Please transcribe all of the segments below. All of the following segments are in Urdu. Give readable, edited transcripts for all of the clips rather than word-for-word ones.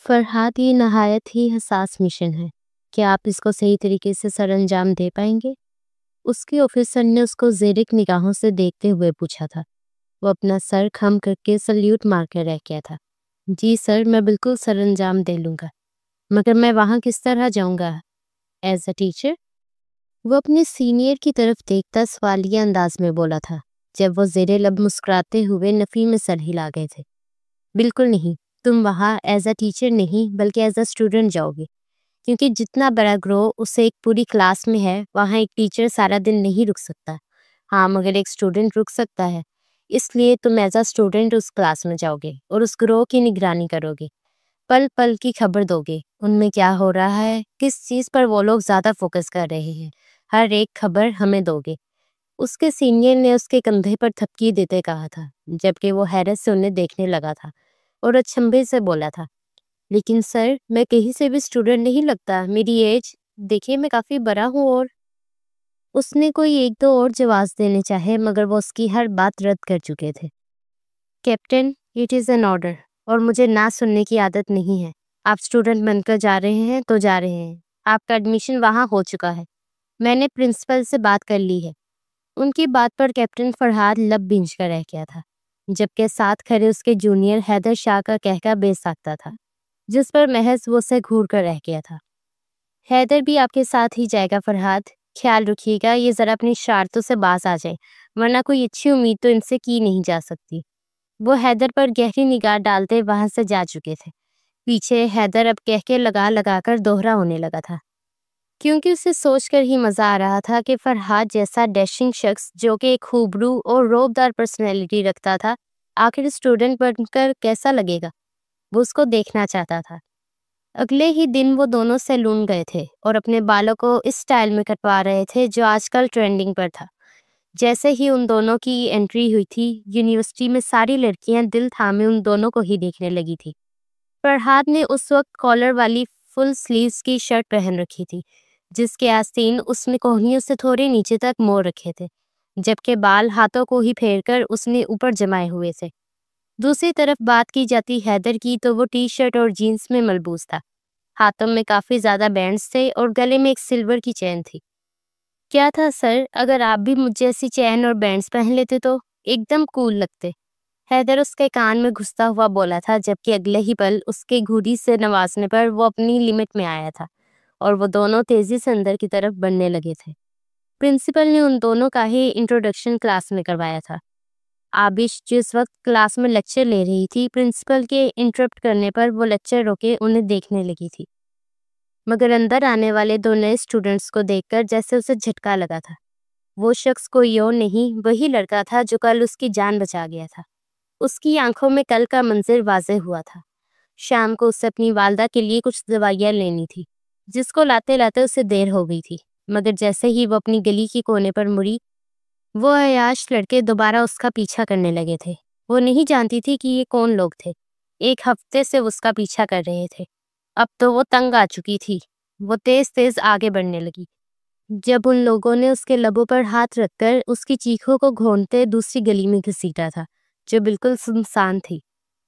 فرحات، یہ نہایت ہی حساس مشن ہے. کیا آپ اس کو صحیح طریقے سے سر انجام دے پائیں گے؟ اس کے آفیسر نے اس کو زیرک نگاہوں سے دیکھتے ہوئے پوچھا تھا. وہ اپنا سر خم کر کے سلیوٹ مار کر رہ گیا تھا. جی سر، میں بالکل سر انجام دے لوں گا، مگر میں وہاں کس طرح جاؤں گا ایز اے ٹیچر؟ وہ اپنے سینئر کی طرف دیکھتا سوالیہ انداز میں بولا تھا، جب وہ زیر لب مسکراتے ہوئے نفی میں سر ہلا گئے تھے. بالکل نہیں، تم وہاں ایز اے ٹیچر نہیں بلکہ ایز اے اسٹوڈنٹ جاؤ گے، کیونکہ جتنا بڑا گروہ اسے ایک پوری کلاس میں ہے، وہاں ایک ٹیچر سارا دن نہیں رک سکتا. ہاں، مگر ایک اسٹوڈنٹ رک سکتا ہے. اس لیے تم ایز اے اسٹوڈنٹ اس کلاس میں جاؤ گے اور اس گروہ کی نگرانی کرو گے، پل پل کی خبر دو گے، ان میں کیا ہو رہا ہے، کس چیز پر وہ لوگ زیادہ فوکس کر رہے ہیں، ہر ایک خبر ہمیں دو گے. اس کے سینئر نے اس کے کندھے پر تھپکی دیتے کہا تھا، جبکہ وہ حیرت سے انہیں دیکھنے لگا تھا اور اچنبھے سے بولا تھا، لیکن سر میں کہیں سے بھی اسٹوڈنٹ نہیں لگتا، میری ایج دیکھیے، میں کافی بڑا ہوں. اور اس نے کوئی ایک دو اور جواز دینے چاہے مگر وہ اس کی ہر بات رد کر چکے تھے. Captain, it is an order, اور مجھے نہ سننے کی عادت نہیں ہے. آپ اسٹوڈنٹ بن کر جا رہے ہیں تو جا رہے ہیں، آپ کا ایڈمیشن وہاں ہو چکا ہے، میں نے پرنسپل سے بات کر لی ہے. ان کی بات پر کیپٹن فرحات لب بھینچ کر رہ گیا تھا، جبکہ ساتھ کھڑے اس کے جونیئر حیدر شاہ کا کہکا بے ساختہ تھا، جس پر محض وہ سے گھور کر رہ گیا تھا. حیدر بھی آپ کے ساتھ ہی جائے گا فرحات، خیال رکھیے گا یہ ذرا اپنی شرارتوں سے باز آ جائے، ورنہ کوئی اچھی امید تو ان سے کی نہیں جا سکتی. وہ حیدر پر گہری نگاہ ڈالتے وہاں سے جا چکے تھے. پیچھے حیدر اب کہکے لگا لگا کر دوہرا ہونے لگا تھا، کیونکہ اسے سوچ کر ہی مزہ آ رہا تھا کہ فرحات جیسا ڈیشنگ شخص جو کہ ایک خوبرو اور روبدار پرسنالٹی رکھتا تھا، آخر اسٹوڈنٹ بن کر کیسا لگے گا. وہ اس کو دیکھنا چاہتا تھا. اگلے ہی دن وہ دونوں سیلون گئے تھے اور اپنے بالوں کو اس سٹائل میں کٹوا رہے تھے جو آج کل ٹرینڈنگ پر تھا. جیسے ہی ان دونوں کی انٹری ہوئی تھی، یونیورسٹی میں ساری لڑکیاں دل تھامے ان دونوں کو ہی دیکھنے لگی تھی. فرحات نے اس وقت کالر والی فل سلیوز کی شرٹ پہن رکھی تھی، جس کے آستین اس نے کوہنیوں سے تھوڑے نیچے تک موڑ رکھے تھے، جبکہ بال ہاتھوں کو ہی پھیر کر اس نے اوپر جمائے ہوئے تھے. دوسری طرف بات کی جاتی حیدر کی تو وہ ٹی شرٹ اور جینس میں ملبوس تھا. ہاتھوں میں کافی زیادہ بینڈز تھے اور گلے میں ایک سلور کی چین تھی. کیا تھا سر، اگر آپ بھی مجھ جیسی چین اور بینڈز پہن لیتے تو ایک دم کول لگتے، حیدر اس کے کان میں گھستا ہوا بولا تھا، جبکہ اگلے ہی پل اس کے گھوڑی سے نوازنے پر وہ اپنی لمٹ میں آیا تھا اور وہ دونوں تیزی سے اندر کی طرف بڑھنے لگے تھے. پرنسپل نے ان دونوں کا ہی انٹروڈکشن کلاس میں کروایا تھا. آبش جس وقت کلاس میں لیکچر لے رہی تھی، پرنسپل کے انٹرپٹ کرنے پر وہ لیکچر روکے انہیں دیکھنے لگی تھی، مگر اندر آنے والے دو نئے اسٹوڈنٹس کو دیکھ کر جیسے اسے جھٹکا لگا تھا. وہ شخص کوئی اور نہیں، وہی لڑکا تھا جو کل اس کی جان بچا گیا تھا. اس کی آنکھوں میں کل کا منظر واضح ہوا تھا. شام کو اسے اپنی والدہ کے لیے کچھ دوائیاں لینی تھی، جس کو لاتے لاتے اسے دیر ہو گئی تھی. مگر جیسے ہی وہ اپنی گلی کی کونے پر مڑی، وہ عیاش لڑکے دوبارہ اس کا پیچھا کرنے لگے تھے. وہ نہیں جانتی تھی کہ یہ کون لوگ تھے. ایک ہفتے سے وہ اس کا پیچھا کر رہے تھے. اب تو وہ تنگ آ چکی تھی. وہ تیز تیز آگے بڑھنے لگی. جب ان لوگوں نے اس کے لبوں پر ہاتھ رکھ کر اس کی چیخوں کو گھونٹتے دوسری گلی میں گھسیٹا تھا، جو بالکل سنسان تھی.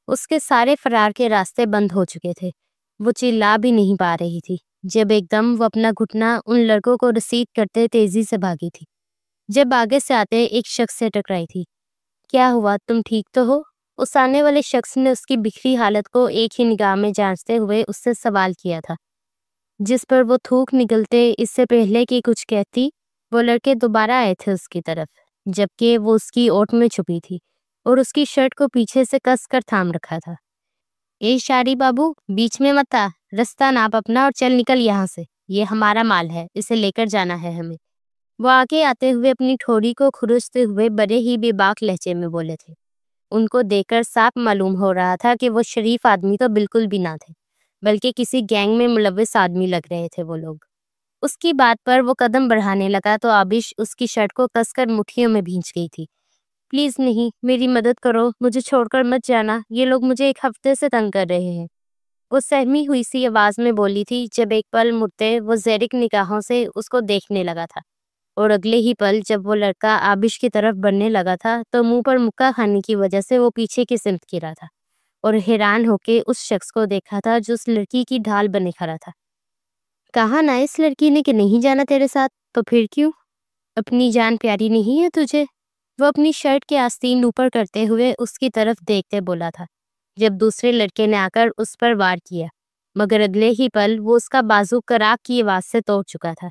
اس کے سارے فرار کے راستے بند ہو چکے تھے. وہ چلا بھی نہیں پا رہی تھی، جب ایک دم وہ اپنا گھٹنا ان لڑکوں کو رسید کرتے تیزی سے بھاگی تھی. جب آگے سے آتے ایک شخص سے ٹکرائی تھی. کیا ہوا، تم ٹھیک تو ہو؟ اس آنے والے شخص نے اس کی بکھری حالت کو ایک ہی نگاہ میں جانچتے ہوئے اس سے سوال کیا تھا، جس پر وہ تھوک نگلتے اس سے پہلے کہ کچھ کہتی، وہ لڑکے دوبارہ آئے تھے اس کی طرف، جبکہ وہ اس کی اوٹ میں چھپی تھی اور اس کی شرٹ کو پیچھے سے کس کر تھام رکھا تھا. اے شاری بابو، بیچ میں مت آ، رستہ ناپ اپنا اور چل نکل یہاں سے، یہ ہمارا مال ہے، اسے لے کر جانا ہے ہمیں. وہ آگے آتے ہوئے اپنی ٹھوڑی کو کھرچتے ہوئے بڑے ہی بے باک لہجے میں بولے تھے. ان کو دیکھ کر صاف معلوم ہو رہا تھا کہ وہ شریف آدمی تو بالکل بھی نہ تھے، بلکہ کسی گینگ میں ملوث آدمی لگ رہے تھے وہ لوگ. اس کی بات پر وہ قدم بڑھانے لگا تو آبش اس کی شرٹ کو کس کر مٹھیوں میں بھینچ گئی تھی. پلیز نہیں، میری مدد کرو، مجھے چھوڑ کر مت جانا، یہ لوگ مجھے ایک ہفتے سے تنگ کر رہے ہیں. وہ سہمی ہوئی سی آواز میں بولی تھی، جب ایک پل مڑتے وہ زیرک نگاہوں سے اس کو دیکھنے لگا تھا، اور اگلے ہی پل جب وہ لڑکا آبش کی طرف بڑھنے لگا تھا تو منہ پر مکہ کھانے کی وجہ سے وہ پیچھے کی سمت گرا تھا اور حیران ہو کے اس شخص کو دیکھا تھا جو اس لڑکی کی ڈھال بنے کھڑا تھا۔ کہا نا اس لڑکی نے کہ نہیں جانا تیرے ساتھ، تو پھر کیوں؟ اپنی جان پیاری نہیں ہے تجھے؟ وہ اپنی شرٹ کے آستین اوپر کرتے ہوئے اس کی طرف دیکھتے بولا تھا، جب دوسرے لڑکے نے آ کر اس پر وار کیا، مگر اگلے ہی پل وہ اس کا بازو کراک کی آواز سے توڑ چکا تھا،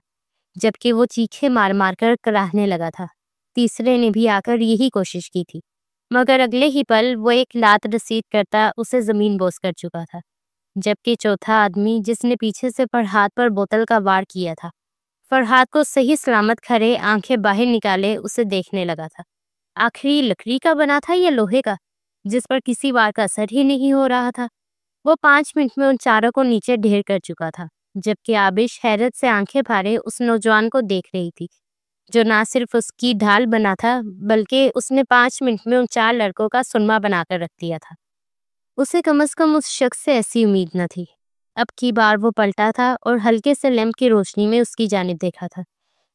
جبکہ وہ چیخے مار مار کر کراہنے لگا تھا۔ تیسرے نے بھی آ کر یہی کوشش کی تھی، مگر اگلے ہی پل وہ ایک لات رسید کرتا اسے زمین بوس کر چکا تھا، جبکہ چوتھا آدمی جس نے پیچھے سے فرحاد پر بوتل کا وار کیا تھا، فرحاد کو صحیح سلامت کھڑے آنکھیں باہر نکالے اسے دیکھنے لگا تھا۔ آخری لکڑی کا بنا تھا یا لوہے کا، جس پر کسی وار کا اثر ہی نہیں ہو رہا تھا؟ وہ 5 منٹ میں ان چاروں کو نیچے ڈھیر کر چکا تھا، جبکہ آبش حیرت سے آنکھیں پھاڑے اس نوجوان کو دیکھ رہی تھی، جو نہ صرف اس کی ڈھال بنا تھا بلکہ اس نے 5 منٹ میں ان 4 لڑکوں کا سرما بنا کر رکھ دیا تھا۔ اسے کم از کم اس شخص سے ایسی امید نہ تھی۔ اب کی بار وہ پلٹا تھا اور ہلکے سے لیمپ کی روشنی میں اس کی جانب دیکھا تھا،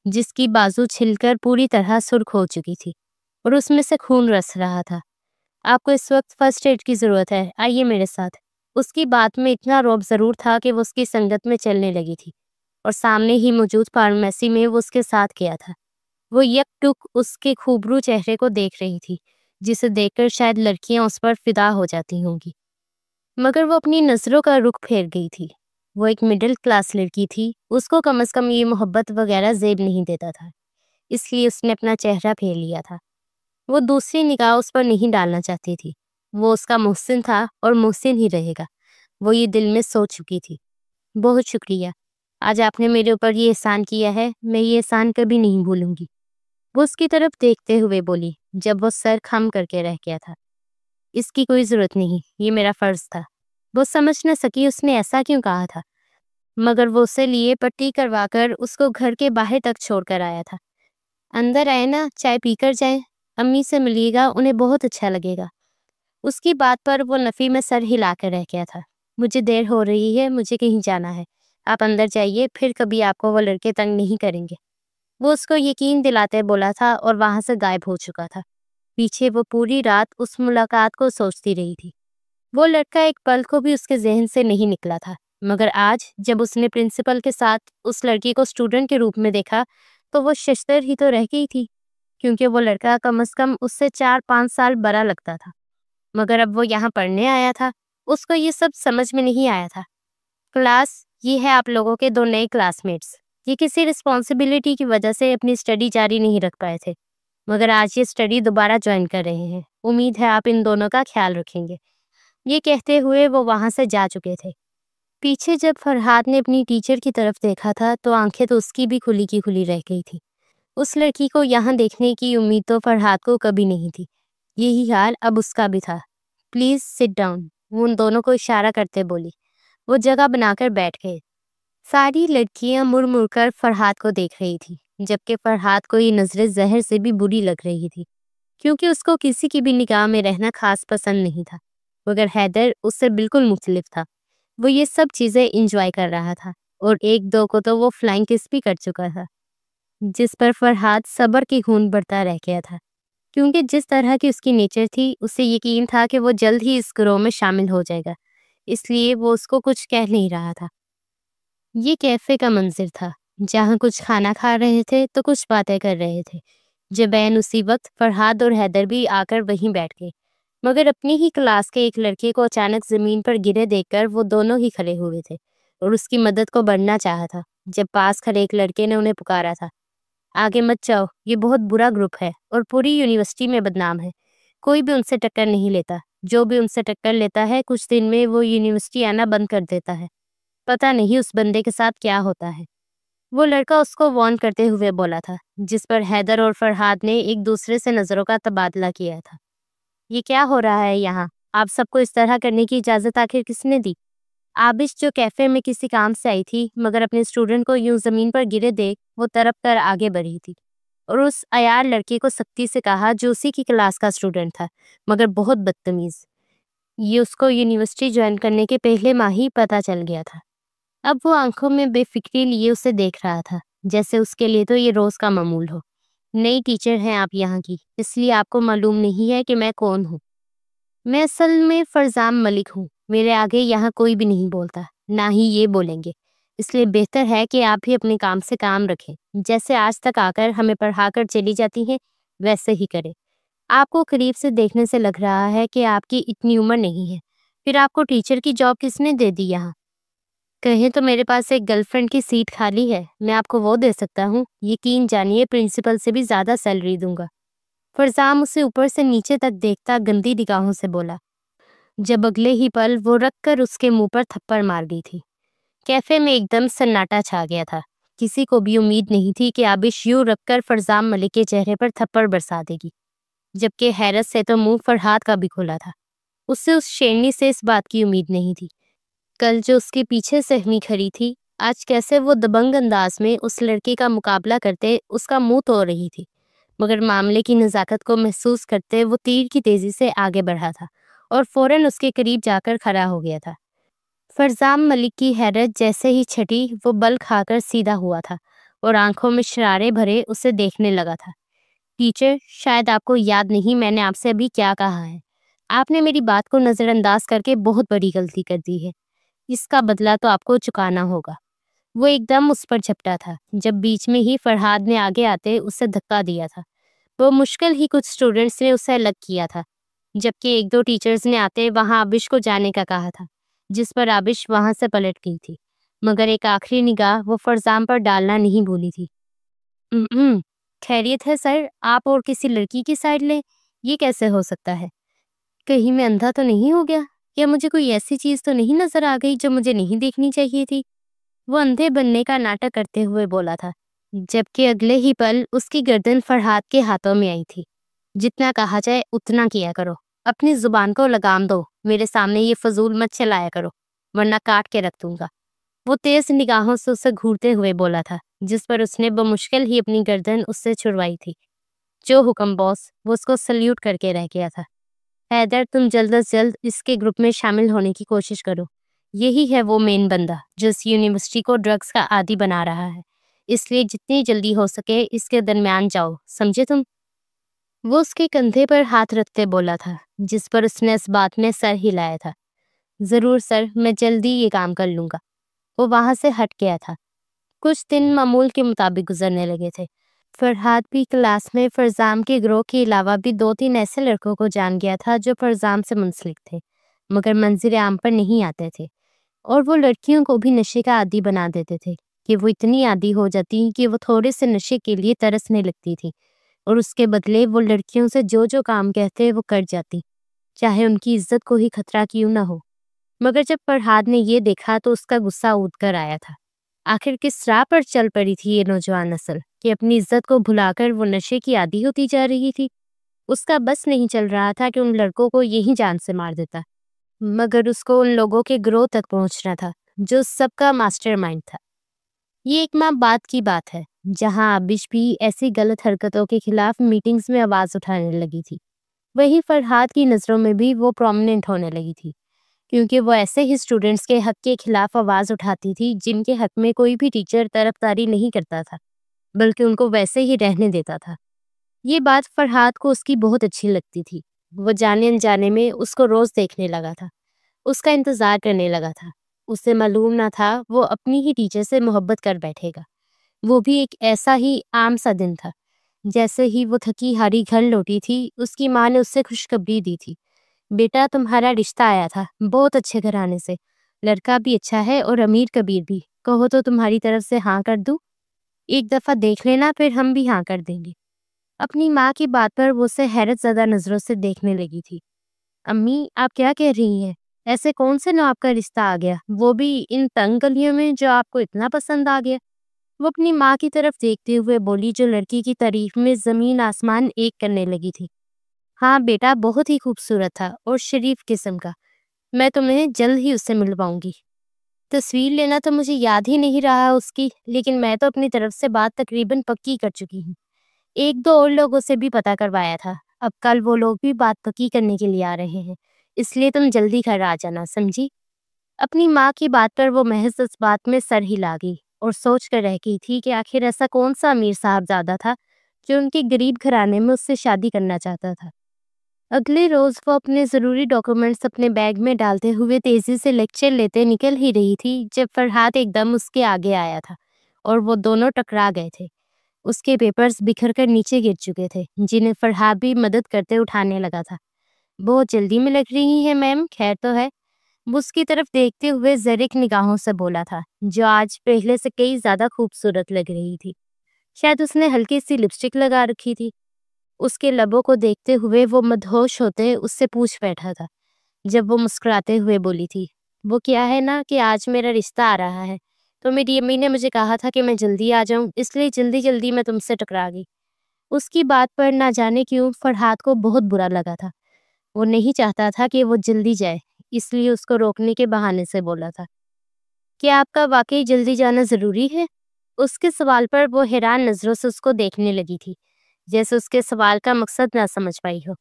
جس کی بازو چھل کر پوری طرح سرخ ہو چکی تھی اور اس میں سے خون رس رہا تھا۔ آپ کو اس وقت فرسٹ ایڈ کی ضرورت ہے، آئیے میرے ساتھ۔ اس کی بات میں اتنا رعب ضرور تھا کہ وہ اس کی سنگت میں چلنے لگی تھی، اور سامنے ہی موجود فارمیسی میں وہ اس کے ساتھ گیا تھا۔ وہ یک ٹک اس کے خوبرو چہرے کو دیکھ رہی تھی، جسے دیکھ کر شاید لڑکیاں اس پر فدا ہو جاتی ہوں گی، مگر وہ اپنی نظروں کا رخ پھیر گئی تھی۔ وہ ایک مڈل کلاس لڑکی تھی، اس کو کم از کم یہ محبت وغیرہ زیب نہیں دیتا تھا، اس لیے اس نے اپنا چہرہ پھیر لیا تھا۔ وہ دوسری نگاہ اس پر نہیں ڈالنا چاہتی تھی۔ وہ اس کا محسن تھا اور محسن ہی رہے گا، وہ یہ دل میں سوچ چکی تھی۔ بہت شکریہ، آج آپ نے میرے اوپر یہ احسان کیا ہے، میں یہ احسان کبھی نہیں بھولوں گی، وہ اس کی طرف دیکھتے ہوئے بولی، جب وہ سر خم کر کے رہ گیا تھا۔ اس کی کوئی ضرورت نہیں، یہ میرا فرض تھا۔ وہ سمجھ نہ سکی اس نے ایسا کیوں کہا تھا، مگر وہ اسے لیے پٹی کروا کر اس کو گھر کے باہر تک چھوڑ کر آیا تھا۔ اندر آئے نا، چائے پی کر جائیں، امی سے ملیے گا، انہیں بہت اچھا لگے گا۔ اس کی بات پر وہ نفی میں سر ہلا کر رہ گیا تھا۔ مجھے دیر ہو رہی ہے، مجھے کہیں جانا ہے، آپ اندر جائیے، پھر کبھی آپ کو وہ لڑکے تنگ نہیں کریں گے، وہ اس کو یقین دلاتے بولا تھا اور وہاں سے غائب ہو چکا تھا۔ پیچھے وہ پوری رات اس ملاقات کو سوچتی رہی تھی۔ وہ لڑکا ایک پل کو بھی اس کے ذہن سے نہیں نکلا تھا، مگر آج جب اس نے پرنسپل کے ساتھ اس لڑکی کو اسٹوڈنٹ کے روپ میں دیکھا تو وہ ششدر ہی تو رہ گئی تھی، کیونکہ وہ لڑکا کم از کم اس سے 4-5 سال بڑا لگتا تھا، مگر اب وہ یہاں پڑھنے آیا تھا، اس کو یہ سب سمجھ میں نہیں آیا تھا۔ کلاس، یہ ہے آپ لوگوں کے 2 نئے کلاس میٹس، یہ کسی رسپانسبلٹی کی وجہ سے اپنی اسٹڈی جاری نہیں رکھ پائے تھے، مگر آج یہ اسٹڈی دوبارہ جوائن کر رہے ہیں، امید ہے آپ ان دونوں کا خیال رکھیں گے۔ یہ کہتے ہوئے وہ وہاں سے جا چکے تھے۔ پیچھے جب فرحاد نے اپنی ٹیچر کی طرف دیکھا تھا تو آنکھیں تو اس کی بھی کھلی کی کھلی رہ گئی تھی۔ اس لڑکی کو یہاں دیکھنے کی امید تو فرحاد کو کبھی نہیں تھی، یہی حال اب اس کا بھی تھا۔ پلیز سٹ ڈاؤن، وہ ان دونوں کو اشارہ کرتے بولی۔ وہ جگہ بنا کر بیٹھ گئے۔ ساری لڑکیاں مڑ مڑ کر فرحاد کو دیکھ رہی تھی، جبکہ فرحاد کو یہ نظریں زہر سے بھی بری لگ رہی تھی، کیونکہ اس کو کسی کی بھی نگاہ میں رہنا خاص پسند نہیں تھا، مگر حیدر اس سے بالکل مختلف تھا۔ وہ یہ سب چیزیں انجوائے کر رہا تھا، اور 1-2 کو تو وہ فلائنگ کس بھی کر چکا تھا، جس پر فرحاد صبر کی خون بڑھتا رہ گیا تھا، کیونکہ جس طرح کی اس کی نیچر تھی اسے یقین تھا کہ وہ جلد ہی اس گروہ میں شامل ہو جائے گا، اس لیے وہ اس کو کچھ کہہ نہیں رہا تھا۔ یہ کیفے کا منظر تھا، جہاں کچھ کھانا کھا رہے تھے تو کچھ باتیں کر رہے تھے۔ جبین اسی وقت فرحاد اور حیدر بھی آ کر وہیں بیٹھ گئے، مگر اپنی ہی کلاس کے ایک لڑکے کو اچانک زمین پر گرے دیکھ کر وہ دونوں ہی کھڑے ہوئے تھے اور اس کی مدد کو بڑھنا چاہا تھا، جب پاس کھڑے ایک لڑکے نے انہیں پکارا تھا، آگے مت جاؤ، یہ بہت برا گروپ ہے اور پوری یونیورسٹی میں بدنام ہے، کوئی بھی ان سے ٹکر نہیں لیتا، جو بھی ان سے ٹکر لیتا ہے کچھ دن میں وہ یونیورسٹی آنا بند کر دیتا ہے، پتہ نہیں اس بندے کے ساتھ کیا ہوتا ہے۔ وہ لڑکا اس کو وارن کرتے ہوئے بولا تھا، جس پر حیدر اور فرحاد نے ایک دوسرے سے نظروں کا تبادلہ کیا تھا۔ یہ کیا ہو رہا ہے یہاں؟ آپ سب کو اس طرح کرنے کی اجازت آخر کس نے دی؟ آبش جو کیفے میں کسی کام سے آئی تھی مگر اپنے اسٹوڈنٹ کو یوں زمین پر گرے دیکھ وہ تڑپ کر آگے بڑھی تھی اور اس عیار لڑکے کو سختی سے کہا جو اسی کی کلاس کا اسٹوڈنٹ تھا مگر بہت بدتمیز۔ یہ اس کو یونیورسٹی جوائن کرنے کے پہلے ماہ ہی پتہ چل گیا تھا۔ اب وہ آنکھوں میں بے فکری لیے اسے دیکھ رہا تھا، جیسے اس کے لیے تو یہ روز کا معمول ہو۔ نئی ٹیچر ہیں آپ یہاں کی، اس لیے آپ کو معلوم نہیں ہے کہ میں کون ہوں۔ میں اصل میں فرزام ملک ہوں، میرے آگے یہاں کوئی بھی نہیں بولتا، نہ ہی یہ بولیں گے، اس لیے بہتر ہے کہ آپ بھی اپنے کام سے کام رکھیں، جیسے آج تک آ کر ہمیں پڑھا کر چلی جاتی ہیں ویسے ہی کریں۔ آپ کو قریب سے دیکھنے سے لگ رہا ہے کہ آپ کی اتنی عمر نہیں ہے، پھر آپ کو ٹیچر کی جاب کس نے دے دی یہاں؟ کہیں تو میرے پاس ایک گرل فرینڈ کی سیٹ خالی ہے، میں آپ کو وہ دے سکتا ہوں، یقین جانیے پرنسپل سے بھی زیادہ سیلری دوں گا۔ فرزام اسے اوپر سے نیچے تک دیکھتا گندی نگاہوں سے بولا، جب اگلے ہی پل وہ رکھ کر اس کے منہ پر تھپڑ مار گئی تھی۔ کیفے میں ایک دم سناٹا چھا گیا تھا، کسی کو بھی امید نہیں تھی کہ آبش یوں رکھ کر فرزام ملک کے چہرے پر تھپڑ برسا دے گی، جبکہ حیرت سے تو منہ فرحاد کا بھی کھلا تھا۔ اس سے اس شیرنی سے اس بات کی امید نہیں تھی۔ کل جو اس کے پیچھے سہمی کھڑی تھی، آج کیسے وہ دبنگ انداز میں اس لڑکے کا مقابلہ کرتے اس کا منہ توڑ رہی تھی، مگر معاملے کی نزاکت کو محسوس کرتے وہ تیر کی تیزی سے آگے بڑھا تھا اور فوراً اس کے قریب جا کر کھڑا ہو گیا تھا۔ فرزام ملک کی حیرت جیسے ہی چھٹی، وہ بل کھا کر سیدھا ہوا تھا اور آنکھوں میں شرارے بھرے اسے دیکھنے لگا تھا۔ ٹیچر، شاید آپ کو یاد نہیں میں نے آپ سے ابھی کیا کہا ہے۔ آپ نے میری بات کو نظر انداز کر کے بہت بڑی غلطی کر دی ہے، اس کا بدلہ تو آپ کو چکانا ہوگا۔ وہ ایک دم اس پر جھپٹا تھا، جب بیچ میں ہی فرحاد نے آگے آتے اسے دھکا دیا تھا۔ وہ مشکل ہی کچھ اسٹوڈنٹس نے اسے الگ کیا تھا، جبکہ ایک دو ٹیچرز نے آتے وہاں آبش کو جانے کا کہا تھا، جس پر آبش وہاں سے پلٹ گئی تھی، مگر ایک آخری نگاہ وہ فرزام پر ڈالنا نہیں بھولی تھی۔ خیریت ہے سر، آپ اور کسی لڑکی کی سائڈ لیں، یہ کیسے ہو سکتا ہے؟ کہیں میں اندھا تو نہیں ہو گیا، یا مجھے کوئی ایسی چیز تو نہیں نظر آ گئی جو مجھے نہیں دیکھنی چاہیے تھی؟ وہ اندھے بننے کا ناٹک کرتے ہوئے بولا تھا، جبکہ اگلے ہی پل اس کی گردن فرحاد کے ہاتھوں میں آئی تھی۔ جتنا کہا جائے اتنا کیا کرو، اپنی زبان کو لگام دو، میرے سامنے یہ فضول مت چلایا کرو، ورنہ کاٹ کے رکھ دوں گا۔ وہ تیز نگاہوں سے اسے گھورتے ہوئے بولا تھا، جس پر اس نے بمشکل ہی اپنی گردن اس سے چھڑوائی تھی۔ جو حکم باس، وہ اس کو سلیوٹ کر کے رہ گیا تھا۔ حیدر، تم جلد از جلد اس کے گروپ میں شامل ہونے کی کوشش کرو، یہی ہے وہ مین بندہ جو اس یونیورسٹی کو ڈرگز کا عادی بنا رہا ہے، اس لیے جتنی جلدی ہو سکے اس کے درمیان جاؤ، سمجھے تم؟ وہ اس کے کندھے پر ہاتھ رکھتے بولا تھا، جس پر اس نے اس بات میں سر ہلایا تھا۔ ضرور سر، میں جلدی یہ کام کر لوں گا۔ وہ وہاں سے ہٹ گیا تھا۔ کچھ دن معمول کے مطابق گزرنے لگے تھے۔ فرحاد بھی کلاس میں فرزام کے گروہ کے علاوہ بھی 2-3 ایسے لڑکوں کو جان گیا تھا جو فرزام سے منسلک تھے، مگر منظر عام پر نہیں آتے تھے، اور وہ لڑکیوں کو بھی نشے کا عادی بنا دیتے تھے کہ وہ اتنی عادی ہو جاتی کہ وہ تھوڑے سے نشے کے لیے ترسنے لگتی تھی، اور اس کے بدلے وہ لڑکیوں سے جو جو کام کہتے وہ کر جاتی، چاہے ان کی عزت کو ہی خطرہ کیوں نہ ہو۔ مگر جب فرحاد نے یہ دیکھا تو اس کا غصہ اٹھ کر آیا تھا۔ آخر کس راہ پر چل پڑی تھی یہ نوجوان نسل کہ اپنی عزت کو بھلا کر وہ نشے کی عادی ہوتی جا رہی تھی؟ اس کا بس نہیں چل رہا تھا کہ ان لڑکوں کو یہی جان سے مار دیتا، مگر اس کو ان لوگوں کے گروہ تک پہنچنا تھا جو سب کا ماسٹر مائنڈ تھا۔ یہ ایک ماہ بعد کی بات ہے، جہاں آبش بھی ایسی غلط حرکتوں کے خلاف میٹنگز میں آواز اٹھانے لگی تھی۔ وہی فرحاد کی نظروں میں بھی وہ پرومیننٹ ہونے لگی تھی، کیونکہ وہ ایسے ہی اسٹوڈنٹس کے حق کے خلاف آواز اٹھاتی تھی جن کے حق میں کوئی بھی ٹیچر طرفداری نہیں کرتا تھا، بلکہ ان کو ویسے ہی رہنے دیتا تھا۔ یہ بات فرحاد کو اس کی بہت اچھی لگتی تھی۔ وہ جانے انجانے میں اس کو روز دیکھنے لگا تھا، اس کا انتظار کرنے لگا تھا۔ اسے معلوم نہ تھا وہ اپنی ہی ٹیچر سے محبت کر بیٹھے گا۔ وہ بھی ایک ایسا ہی عام سا دن تھا۔ جیسے ہی وہ تھکی ہاری گھر لوٹی تھی، اس کی ماں نے اس سے خوشخبری دی تھی، بیٹا تمہارا رشتہ آیا تھا، بہت اچھے گھرانے سے، لڑکا بھی اچھا ہے اور امیر کبیر بھی، کہو تو تمہاری طرف سے ہاں کر دوں؟ ایک دفعہ دیکھ لینا، پھر ہم بھی ہاں کر دیں گے۔ اپنی ماں کی بات پر وہ اسے حیرت زدہ نظروں سے دیکھنے لگی تھی۔ امی، آپ کیا کہہ رہی ہیں؟ ایسے کون سے نواب کا رشتہ آ گیا، وہ بھی ان تنگ گلیوں میں، جو آپ کو اتنا پسند آ گیا؟ وہ اپنی ماں کی طرف دیکھتے ہوئے بولی، جو لڑکی کی تعریف میں زمین آسمان ایک کرنے لگی تھی۔ ہاں بیٹا، بہت ہی خوبصورت تھا اور شریف قسم کا، میں تمہیں جلد ہی اس سے ملواؤں گی۔ تصویر لینا تو مجھے یاد ہی نہیں رہا اس کی، لیکن میں تو اپنی طرف سے بات تقریباً پکی کر چکی ہوں۔ 1-2 اور لوگوں سے بھی پتہ کروایا تھا، اب کل وہ لوگ بھی بات پکی کرنے کے لیے آ رہے ہیں، اس لیے تم جلدی گھر آ جانا، سمجھی؟ اپنی ماں کی بات پر وہ محض اس بات میں سر ہلا گئی اور سوچ کر رہ گئی تھی کہ آخر ایسا کون سا امیر صاحبزادہ تھا جو ان کے غریب گھرانے میں اس سے شادی کرنا چاہتا تھا۔ اگلے روز وہ اپنے ضروری ڈاکومنٹس اپنے بیگ میں ڈالتے ہوئے تیزی سے لیکچر لیتے نکل ہی رہی تھی جب فرحات ایک دم اس کے آگے آیا تھا اور وہ دونوں ٹکرا گئے تھے۔ اس کے پیپرز بکھر کر نیچے گر چکے تھے جنہیں فرحات بھی مدد کرتے اٹھانے لگا تھا۔ بہت جلدی میں لگ رہی ہیں میم، خیر تو ہے؟ وہ اس کی طرف دیکھتے ہوئے زرق نگاہوں سے بولا تھا، جو آج پہلے سے کئی زیادہ خوبصورت لگ رہی تھی۔ شاید اس نے ہلکی سی لپسٹک لگا رکھی تھی۔ اس کے لبوں کو دیکھتے ہوئے وہ مدہوش ہوتے اس سے پوچھ بیٹھا تھا جب وہ مسکراتے ہوئے بولی تھی، وہ کیا ہے نا کہ آج میرا رشتہ آ رہا ہے تو میری امی نے مجھے کہا تھا کہ میں جلدی آ جاؤں، اس لیے جلدی جلدی میں تم سے ٹکرا گئی۔ اس کی بات پر نہ جانے کیوں فرحات کو بہت برا لگا تھا۔ وہ نہیں چاہتا تھا کہ وہ جلدی جائے، اس لیے اس کو روکنے کے بہانے سے بولا تھا، کیا آپ کا واقعی جلدی جانا ضروری ہے؟ اس کے سوال پر وہ حیران نظروں سے اس کو دیکھنے لگی تھی، جیسے اس کے سوال کا مقصد نہ سمجھ پائی ہو۔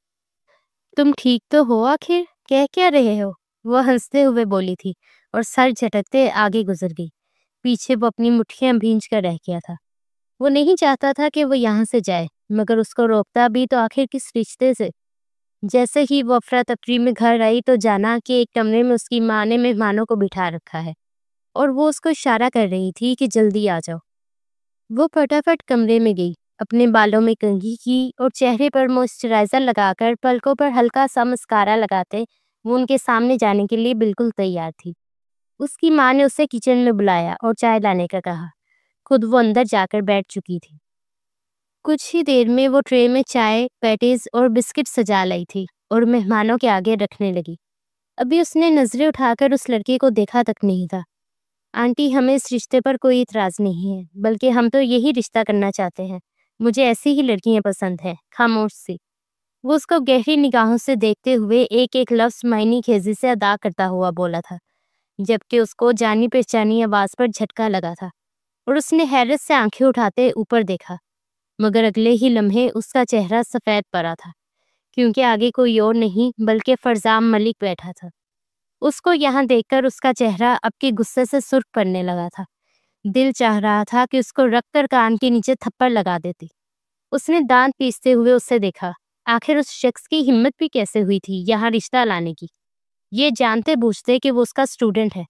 تم ٹھیک تو ہو آخر؟ کہہ کیا رہے ہو؟ وہ ہنستے ہوئے بولی تھی اور سر جھٹکتے آگے گزر گئی۔ پیچھے وہ اپنی مٹھیاں بھینچ کر رہ گیا تھا۔ وہ نہیں چاہتا تھا کہ وہ یہاں سے جائے، مگر اس کو روکتا بھی تو آخر کس رشتے سے؟ جیسے ہی وہ افراتفری میں گھر آئی تو جانا کہ ایک کمرے میں اس کی ماں نے مہمانوں کو بٹھا رکھا ہے اور وہ اس کو اشارہ کر رہی تھی کہ جلدی آ جاؤ۔ وہ پھٹافٹ کمرے میں گئی، اپنے بالوں میں کنگھی کی اور چہرے پر موئسچرائزر لگا کر پلکوں پر ہلکا سا مسکارا لگاتے وہ ان کے سامنے جانے کے لیے بالکل تیار تھی۔ اس کی ماں نے اسے کچن میں بلایا اور چائے لانے کا کہا، خود وہ اندر جا کر بیٹھ چکی تھی۔ کچھ ہی دیر میں وہ ٹرے میں چائے، پیٹیز اور بسکٹ سجا لائی تھی اور مہمانوں کے آگے رکھنے لگی۔ ابھی اس نے نظریں اٹھا کر اس لڑکے کو دیکھا تک نہیں تھا۔ آنٹی، ہمیں اس رشتے پر کوئی اعتراض نہیں ہے، بلکہ ہم تو یہی رشتہ کرنا چاہتے ہیں۔ مجھے ایسی ہی لڑکیاں پسند ہیں، خاموش سی۔ وہ اس کو گہری نگاہوں سے دیکھتے ہوئے ایک ایک لفظ معنی خیزی سے ادا کرتا ہوا بولا تھا، جبکہ اس کو جانی پہچانی آواز پر جھٹکا لگا تھا اور اس نے حیرت سے آنکھیں اٹھاتے اوپر دیکھا، مگر اگلے ہی لمحے اس کا چہرہ سفید پڑا تھا، کیونکہ آگے کوئی اور نہیں بلکہ فرزام ملک بیٹھا تھا۔ اس کو یہاں دیکھ کر اس کا چہرہ اب کے غصے سے سرخ پڑنے لگا تھا۔ دل چاہ رہا تھا کہ اس کو رکھ کر کان کے نیچے تھپڑ لگا دیتی۔ اس نے دانت پیستے ہوئے اسے دیکھا۔ آخر اس شخص کی ہمت بھی کیسے ہوئی تھی یہاں رشتہ لانے کی، یہ جانتے بوجھتے کہ وہ اس کا اسٹوڈنٹ ہے۔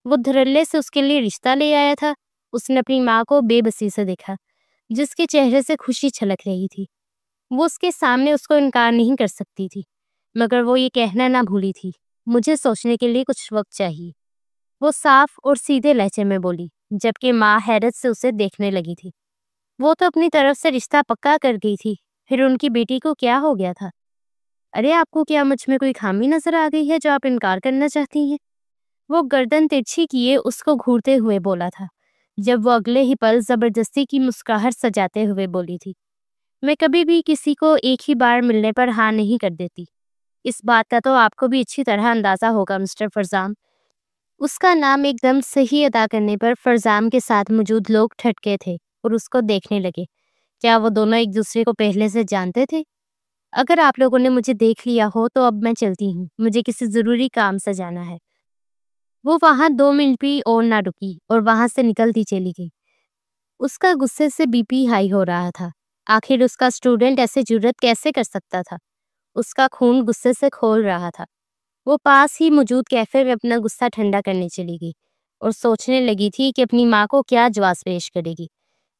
وہ دھڑلے سے اس کے لیے رشتہ لے آیا تھا۔ اس نے اپنی ماں کو بے بسی سے دیکھا، جس کے چہرے سے خوشی چھلک رہی تھی۔ وہ اس کے سامنے اس کو انکار نہیں کر سکتی تھی، مگر وہ یہ کہنا نہ بھولی تھی، مجھے سوچنے کے لیے کچھ وقت چاہیے۔ وہ صاف اور سیدھے لہجے میں بولی، جبکہ ماں حیرت سے اسے دیکھنے لگی تھی۔ وہ تو اپنی طرف سے رشتہ پکا کر گئی تھی، پھر ان کی بیٹی کو کیا ہو گیا تھا؟ ارے آپ کو کیا مجھ میں کوئی خامی نظر آ گئی ہے جو آپ انکار کرنا چاہتی ہیں؟ وہ گردن ترچھی کیے اس کو گھورتے ہوئے بولا تھا، جب وہ اگلے ہی پل زبردستی کی مسکراہٹ سجاتے ہوئے بولی تھی، میں کبھی بھی کسی کو ایک ہی بار ملنے پر ہاں نہیں کر دیتی۔ اس بات کا تو آپ کو بھی اچھی طرح اندازہ ہوگا مسٹر فرزام۔ اس کا نام ایک دم صحیح ادا کرنے پر فرزام کے ساتھ موجود لوگ ٹھٹکے تھے اور اس کو دیکھنے لگے۔ کیا وہ دونوں ایک دوسرے کو پہلے سے جانتے تھے؟ اگر آپ لوگوں نے مجھے دیکھ لیا ہو تو اب میں چلتی ہوں، مجھے کسی ضروری کام سے جانا ہے۔ وہ وہاں 2 منٹ بھی اور نہ رکی اور وہاں سے نکلتی چلی گئی۔ اس کا غصے سے بی پی ہائی ہو رہا تھا۔ آخر اس کا اسٹوڈنٹ ایسے جرأت کیسے کر سکتا تھا؟ اس کا خون غصے سے کھول رہا تھا۔ وہ پاس ہی موجود کیفے میں اپنا غصہ ٹھنڈا کرنے چلی گئی اور سوچنے لگی تھی کہ اپنی ماں کو کیا جواز پیش کرے گی،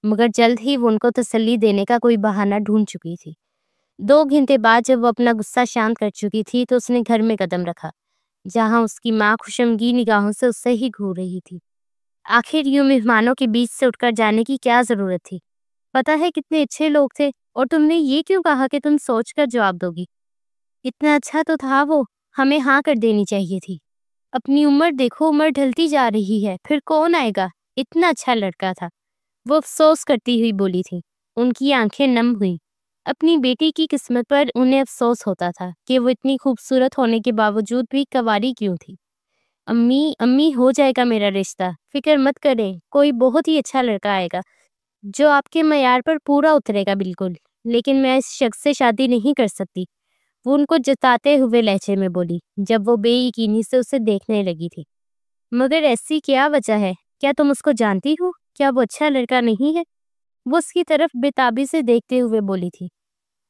مگر جلد ہی وہ ان کو تسلی دینے کا کوئی بہانہ ڈھونڈ چکی تھی۔ 2 گھنٹے بعد جب وہ اپنا غصہ شانت کر چکی تھی تو اس نے گھر میں قدم رکھا، جہاں اس کی ماں خوشمگین نگاہوں سے اس سے ہی گھور رہی تھی۔ آخر یوں مہمانوں کے بیچ سے اٹھ کر جانے کی کیا ضرورت تھی؟ پتہ ہے کتنے اچھے لوگ تھے، اور تم نے یہ کیوں کہا کہ تم سوچ کر جواب دو گی؟ اتنا اچھا تو تھا وہ، ہمیں ہاں کر دینی چاہیے تھی۔ اپنی عمر دیکھو، عمر ڈھلتی جا رہی ہے، پھر کون آئے گا؟ اتنا اچھا لڑکا تھا۔ وہ افسوس کرتی ہوئی بولی تھی۔ ان کی آنکھیں نم ہوئیں۔ اپنی بیٹی کی قسمت پر انہیں افسوس ہوتا تھا کہ وہ اتنی خوبصورت ہونے کے باوجود بھی کنواری کیوں تھی۔ امی امی، ہو جائے گا میرا رشتہ، فکر مت کریں، کوئی بہت ہی اچھا لڑکا آئے گا جو آپ کے معیار پر پورا اترے گا بالکل، لیکن میں اس شخص سے شادی نہیں کر سکتی، وہ ان کو جتاتے ہوئے لہجے میں بولی، جب وہ بے یقینی سے اسے دیکھنے لگی تھی۔ مگر ایسی کیا وجہ ہے؟ کیا تم اس کو جانتی ہو؟ کیا وہ اچھا لڑکا نہیں ہے؟ وہ اس کی طرف بے تابی سے دیکھتے ہوئے بولی تھی۔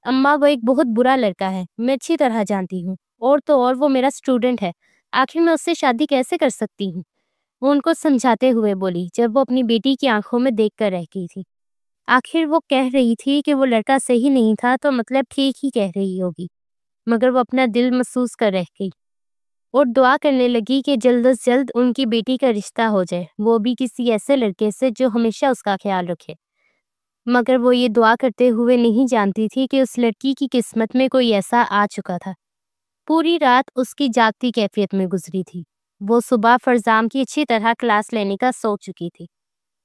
اماں وہ ایک بہت برا لڑکا ہے، میں اچھی طرح جانتی ہوں، اور تو اور وہ میرا اسٹوڈنٹ ہے، آخر میں اس سے شادی کیسے کر سکتی ہوں؟ وہ ان کو سمجھاتے ہوئے بولی جب وہ اپنی بیٹی کی آنکھوں میں دیکھ کر رہ گئی تھی۔ آخر وہ کہہ رہی تھی کہ وہ لڑکا صحیح نہیں تھا تو مطلب ٹھیک ہی کہہ رہی ہوگی، مگر وہ اپنا دل محسوس کر رہ گئی اور دعا کرنے لگی کہ جلد از جلد ان کی بیٹی کا رشتہ ہو جائے، وہ بھی کسی ایسے لڑکے سے جو ہمیشہ اس کا خیال رکھے۔ مگر وہ یہ دعا کرتے ہوئے نہیں جانتی تھی کہ اس لڑکی کی قسمت میں کوئی ایسا آ چکا تھا۔ پوری رات اس کی جاگتی کیفیت میں گزری تھی۔ وہ صبح فرزام کی اچھی طرح کلاس لینے کا سوچ چکی تھی۔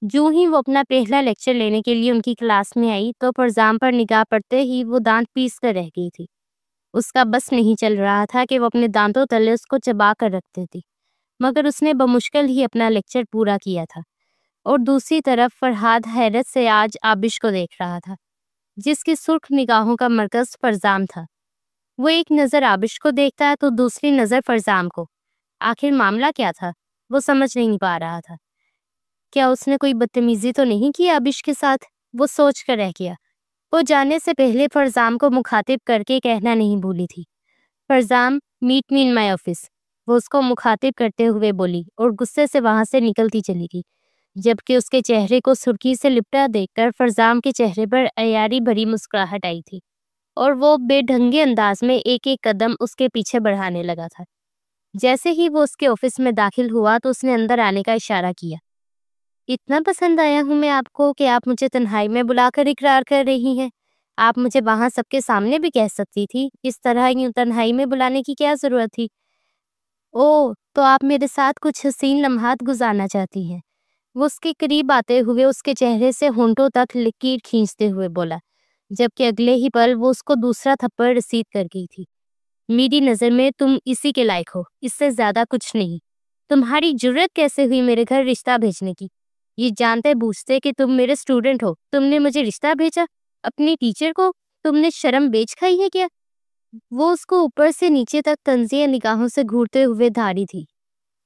جو ہی وہ اپنا پہلا لیکچر لینے کے لیے ان کی کلاس میں آئی تو فرزام پر نگاہ پڑتے ہی وہ دانت پیس کر رہ گئی تھی۔ اس کا بس نہیں چل رہا تھا کہ وہ اپنے دانتوں تلے اس کو چبا کر رکھ دیتی، مگر اس نے بمشکل ہی اپنا لیکچر پورا کیا تھا۔ اور دوسری طرف فرحاد حیرت سے آج آبش کو دیکھ رہا تھا، جس کی سرخ نگاہوں کا مرکز فرزام تھا۔ وہ ایک نظر آبش کو دیکھتا تو دوسری نظر فرزام کو۔ آخر معاملہ کیا تھا؟ وہ سمجھ نہیں پا رہا تھا۔ کیا اس نے کوئی بدتمیزی تو نہیں کی آبش کے ساتھ؟ وہ سوچ کر رہ گیا۔ وہ جانے سے پہلے فرزام کو مخاطب کر کے کہنا نہیں بھولی تھی، فرزام meat me in my office. وہ اس کو مخاطب کرتے ہوئے بولی اور غصے سے وہاں سے نکلتی چلی گئی، جبکہ اس کے چہرے کو سرخی سے لپٹا دیکھ کر فرزام کے چہرے پر عیاری بھری مسکراہٹ آئی تھی اور وہ بے ڈھنگے انداز میں ایک ایک قدم اس کے پیچھے بڑھانے لگا تھا۔ جیسے ہی وہ اس کے آفس میں داخل ہوا تو اس نے اندر آنے کا اشارہ کیا۔ اتنا پسند آیا ہوں میں آپ کو کہ آپ مجھے تنہائی میں بلا کر اقرار کر رہی ہیں؟ آپ مجھے وہاں سب کے سامنے بھی کہہ سکتی تھی، اس طرح یوں تنہائی میں بلانے کی کیا ضرورت تھی؟ اوہ، تو آپ میرے ساتھ کچھ حسین لمحات گزارنا چاہتی ہیں؟ وہ اس کے قریب آتے ہوئے اس کے چہرے سے ہونٹوں تک لکیر کھینچتے ہوئے بولا، جبکہ اگلے ہی پل وہ اس کو دوسرا تھپڑ رسید کر گئی تھی۔ میری نظر میں تم اسی کے لائق ہو، اس سے زیادہ کچھ نہیں۔ تمہاری جرت کیسے ہوئی میرے گھر رشتہ بھیجنے کی؟ یہ جانتے بوجھتے کہ تم میرے اسٹوڈنٹ ہو، تم نے مجھے رشتہ بھیجا؟ اپنی ٹیچر کو تم نے شرم بیچ کھائی ہے کیا؟ وہ اس کو اوپر سے نیچے تک طنزیہ نگاہوں سے گھورتے ہوئے دھاری تھی،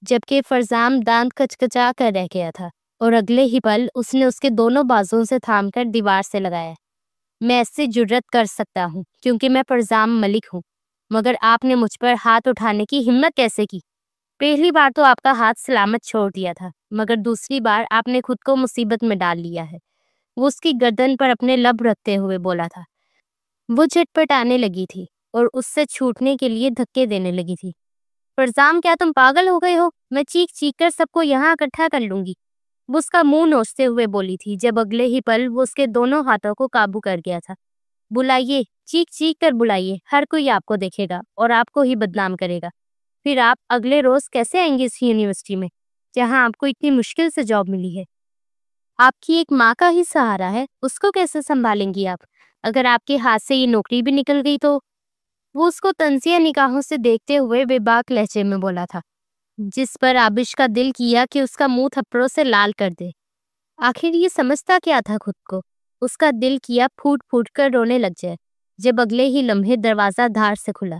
جبکہ فرزام دانت کچکچا کر رہ گیا تھا اور اگلے ہی پل اس نے اس کے دونوں بازوؤں سے تھام کر دیوار سے لگایا۔ میں ایسے جرت کر سکتا ہوں کیونکہ میں فرزام ملک ہوں، مگر آپ نے مجھ پر ہاتھ اٹھانے کی ہمت کیسے کی؟ پہلی بار تو آپ کا ہاتھ سلامت چھوڑ دیا تھا، مگر دوسری بار آپ نے خود کو مصیبت میں ڈال لیا ہے۔ وہ اس کی گردن پر اپنے لب رکھتے ہوئے بولا تھا۔ وہ جھٹ پٹانے لگی تھی اور اس سے چھوٹنے کے لیے دھکے دینے لگی تھی۔ فرزام، کیا تم پاگل ہو گئے ہو؟ میں چیخ چیخ کر سب کو یہاں اکٹھا کر لوں گی۔ وہ اس کا منہ نوچتے ہوئے بولی تھی، جب اگلے ہی پل وہ اس کے دونوں ہاتھوں کو قابو کر گیا تھا۔ بلائیے، چیخ چیخ کر بلائیے، ہر کوئی آپ کو دیکھے گا اور آپ کو ہی بدنام کرے گا۔ پھر آپ اگلے روز کیسے آئیں گے اس یونیورسٹی میں جہاں آپ کو اتنی مشکل سے جاب ملی ہے؟ آپ کی ایک ماں کا ہی سہارا ہے، اس کو کیسے سنبھالیں گی آپ؟ اگر آپ کے ہاتھ سے یہ نوکری بھی نکل گئی تو؟ وہ اس کو طنزیہ نگاہوں سے دیکھتے ہوئے بے باک لہجے میں بولا تھا، جس پر آبش کا دل کیا کہ اس کا منہ تھپڑوں سے لال کر دے۔ آخر یہ سمجھتا کیا تھا خود کو؟ اس کا دل کیا پھوٹ پھوٹ کر رونے لگ جائے، جب اگلے ہی لمحے دروازہ دھار سے کھلا۔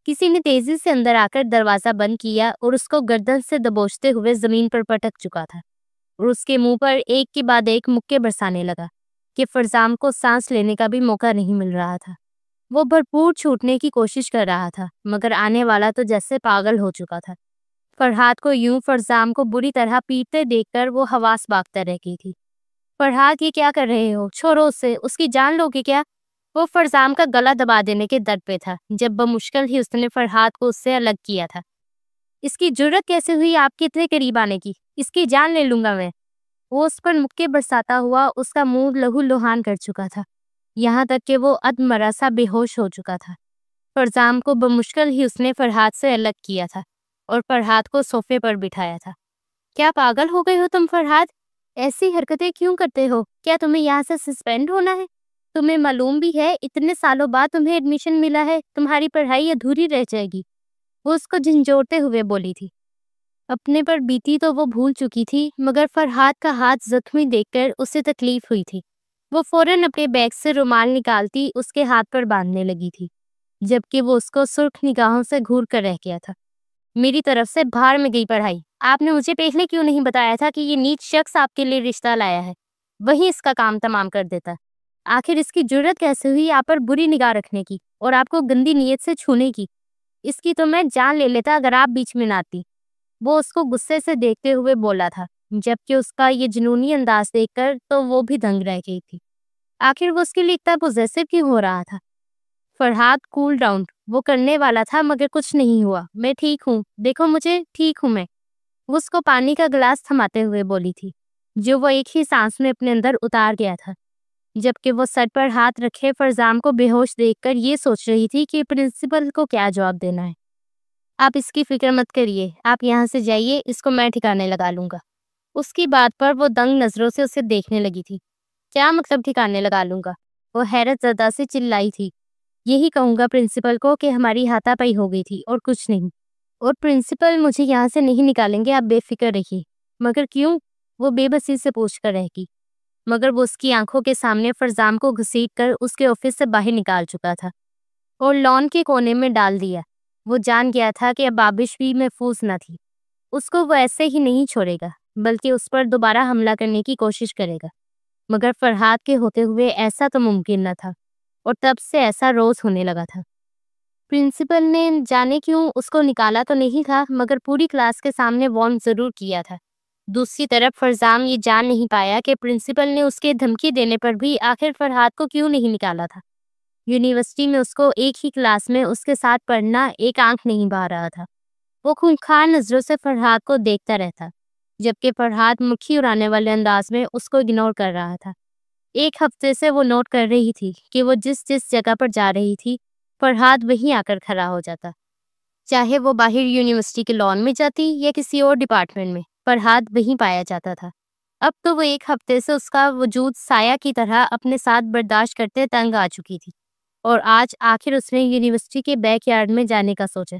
کسی نے تیزی سے اندر آ کر دروازہ بند کیا اور اس کو گردن سے دبوچتے ہوئے زمین پر پٹک چکا تھا اور اس کے منہ پر ایک کے بعد ایک مکے برسانے لگا کہ فرزام کو سانس لینے کا بھی موقع نہیں مل رہا تھا۔ وہ بھرپور چھوٹنے کی کوشش کر رہا تھا، مگر آنے والا تو جیسے پاگل ہو چکا تھا۔ فرحاد کو یوں فرزام کو بری طرح پیٹتے دیکھ کر وہ حواس باختہ رہ گئی تھی۔ فرحاد، یہ کیا کر رہے ہو؟ چھوڑو اسے، اس کی جان لو گے کیا؟ وہ فرزام کا گلا دبا دینے کے در پہ تھا، جب بمشکل ہی اس نے فرحاد کو اس سے الگ کیا تھا۔ اس کی جرت کیسے ہوئی آپ کے اتنے قریب آنے کی؟ اس کی جان لے لوں گا میں۔ وہ اس پر مکے برساتا ہوا اس کا منہ لہو لہان کر چکا تھا، یہاں تک کہ وہ ادمراسا بے ہوش ہو چکا تھا۔ فرزام کو بمشکل ہی اس نے فرحاد سے الگ کیا تھا اور فرحاد کو صوفے پر بٹھایا تھا۔ کیا پاگل ہو گئے ہو تم فرحاد؟ ایسی حرکتیں کیوں کرتے ہو؟ کیا تمہیں یہاں سے سسپینڈ ہونا ہے؟ تمہیں معلوم بھی ہے اتنے سالوں بعد تمہیں ایڈمیشن ملا ہے، تمہاری پڑھائی ادھوری رہ جائے گی۔ وہ اس کو جھنجھوڑتے ہوئے بولی تھی۔ اپنے پر بیتی تو وہ بھول چکی تھی، مگر فرحاد کا ہاتھ زخمی دیکھ کر اسے تکلیف ہوئی تھی۔ وہ فوراً اپنے بیگ سے رومال نکالتی اس کے ہاتھ پر باندھنے لگی تھی، جبکہ وہ اس کو سرخ نگاہوں سے گھور کر رہ گیا تھا۔ میری طرف سے بھاڑ میں گئی پڑھائی۔ آپ نے مجھے پہلے کیوں نہیں بتایا تھا کہ یہ نیچ شخص آپ کے لیے رشتہ لایا ہے؟ وہیں اس کا کام تمام کر دیتا۔ آخر اس کی جرت کیسے ہوئی آپ پر بری نگاہ رکھنے کی اور آپ کو گندی نیت سے چھونے کی؟ اس کی تو میں جان لے لیتا اگر آپ بیچ میں نہ آتی۔ وہ اس کو غصے سے دیکھتے ہوئے بولا تھا، جبکہ اس کا یہ جنونی انداز دیکھ کر تو وہ بھی دنگ رہ گئی تھی۔ آخر وہ اس کے لیے اتنا پوزیسو کیوں ہو رہا تھا؟ فرحاد کول ڈاؤن وہ کرنے والا تھا مگر کچھ نہیں ہوا۔ میں ٹھیک ہوں، دیکھو مجھے ٹھیک ہوں میں۔ وہ اس کو پانی کا گلاس تھماتے ہوئے بولی تھی، جو وہ ایک ہی سانس میں اپنے اندر اتار گیا تھا، جبکہ وہ سر پر ہاتھ رکھے فرزام کو بے ہوش دیکھ کر یہ سوچ رہی تھی کہ پرنسپل کو کیا جواب دینا ہے۔ آپ اس کی فکر مت کریے، آپ یہاں سے جائیے، اس کو میں ٹھکانے لگا لوں گا۔ اس کی بات پر وہ دنگ نظروں سے اسے دیکھنے لگی تھی۔ کیا مطلب ٹھکانے لگا لوں گا؟ وہ حیرت زدہ سے چلائی تھی۔ یہی کہوں گا پرنسپل کو کہ ہماری ہاتھا پائی ہو گئی تھی اور کچھ نہیں، اور پرنسپل مجھے یہاں سے نہیں نکالیں گے، آپ بے فکر رہیے۔ مگر کیوں؟ وہ بے بسی سے پوچھ کر رہ گئی، مگر وہ اس کی آنکھوں کے سامنے فرزام کو گھسیٹ کر اس کے آفس سے باہر نکال چکا تھا اور لان کے کونے میں ڈال دیا۔ وہ جان گیا تھا کہ اب آبش بھی محفوظ نہ تھی۔ اس کو وہ ایسے ہی نہیں چھوڑے گا، بلکہ اس پر دوبارہ حملہ کرنے کی کوشش کرے گا۔ مگر فرحاد کے ہوتے ہوئے ایسا تو ممکن نہ تھا، اور تب سے ایسا روز ہونے لگا تھا۔ پرنسپل نے جانے کیوں اس کو نکالا تو نہیں تھا، مگر پوری کلاس کے سامنے وارن ضرور کیا تھا۔ دوسری طرف فرزام یہ جان نہیں پایا کہ پرنسپل نے اس کے دھمکی دینے پر بھی آخر فرحاد کو کیوں نہیں نکالا تھا۔ یونیورسٹی میں اس کو ایک ہی کلاس میں اس کے ساتھ پڑھنا ایک آنکھ نہیں بہا رہا تھا۔ وہ خونخوار نظروں سے فرحاد کو دیکھتا رہتا، جبکہ فرحاد مکھی اڑانے والے انداز میں اس کو اگنور کر رہا تھا۔ ایک ہفتے سے وہ نوٹ کر رہی تھی کہ وہ جس جگہ پر جا رہی تھی فرحاد وہیں آ کر کھڑا ہو جاتا، چاہے وہ باہر یونیورسٹی کے لان میں جاتی یا کسی اور ڈپارٹمنٹ میں، فرحاد وہیں پایا جاتا تھا۔ اب تو وہ ایک ہفتے سے اس کا وجود سایہ کی طرح اپنے ساتھ برداشت کرتے تنگ آ چکی تھی، اور آج آخر اس نے یونیورسٹی کے بیک یارڈ میں جانے کا سوچا۔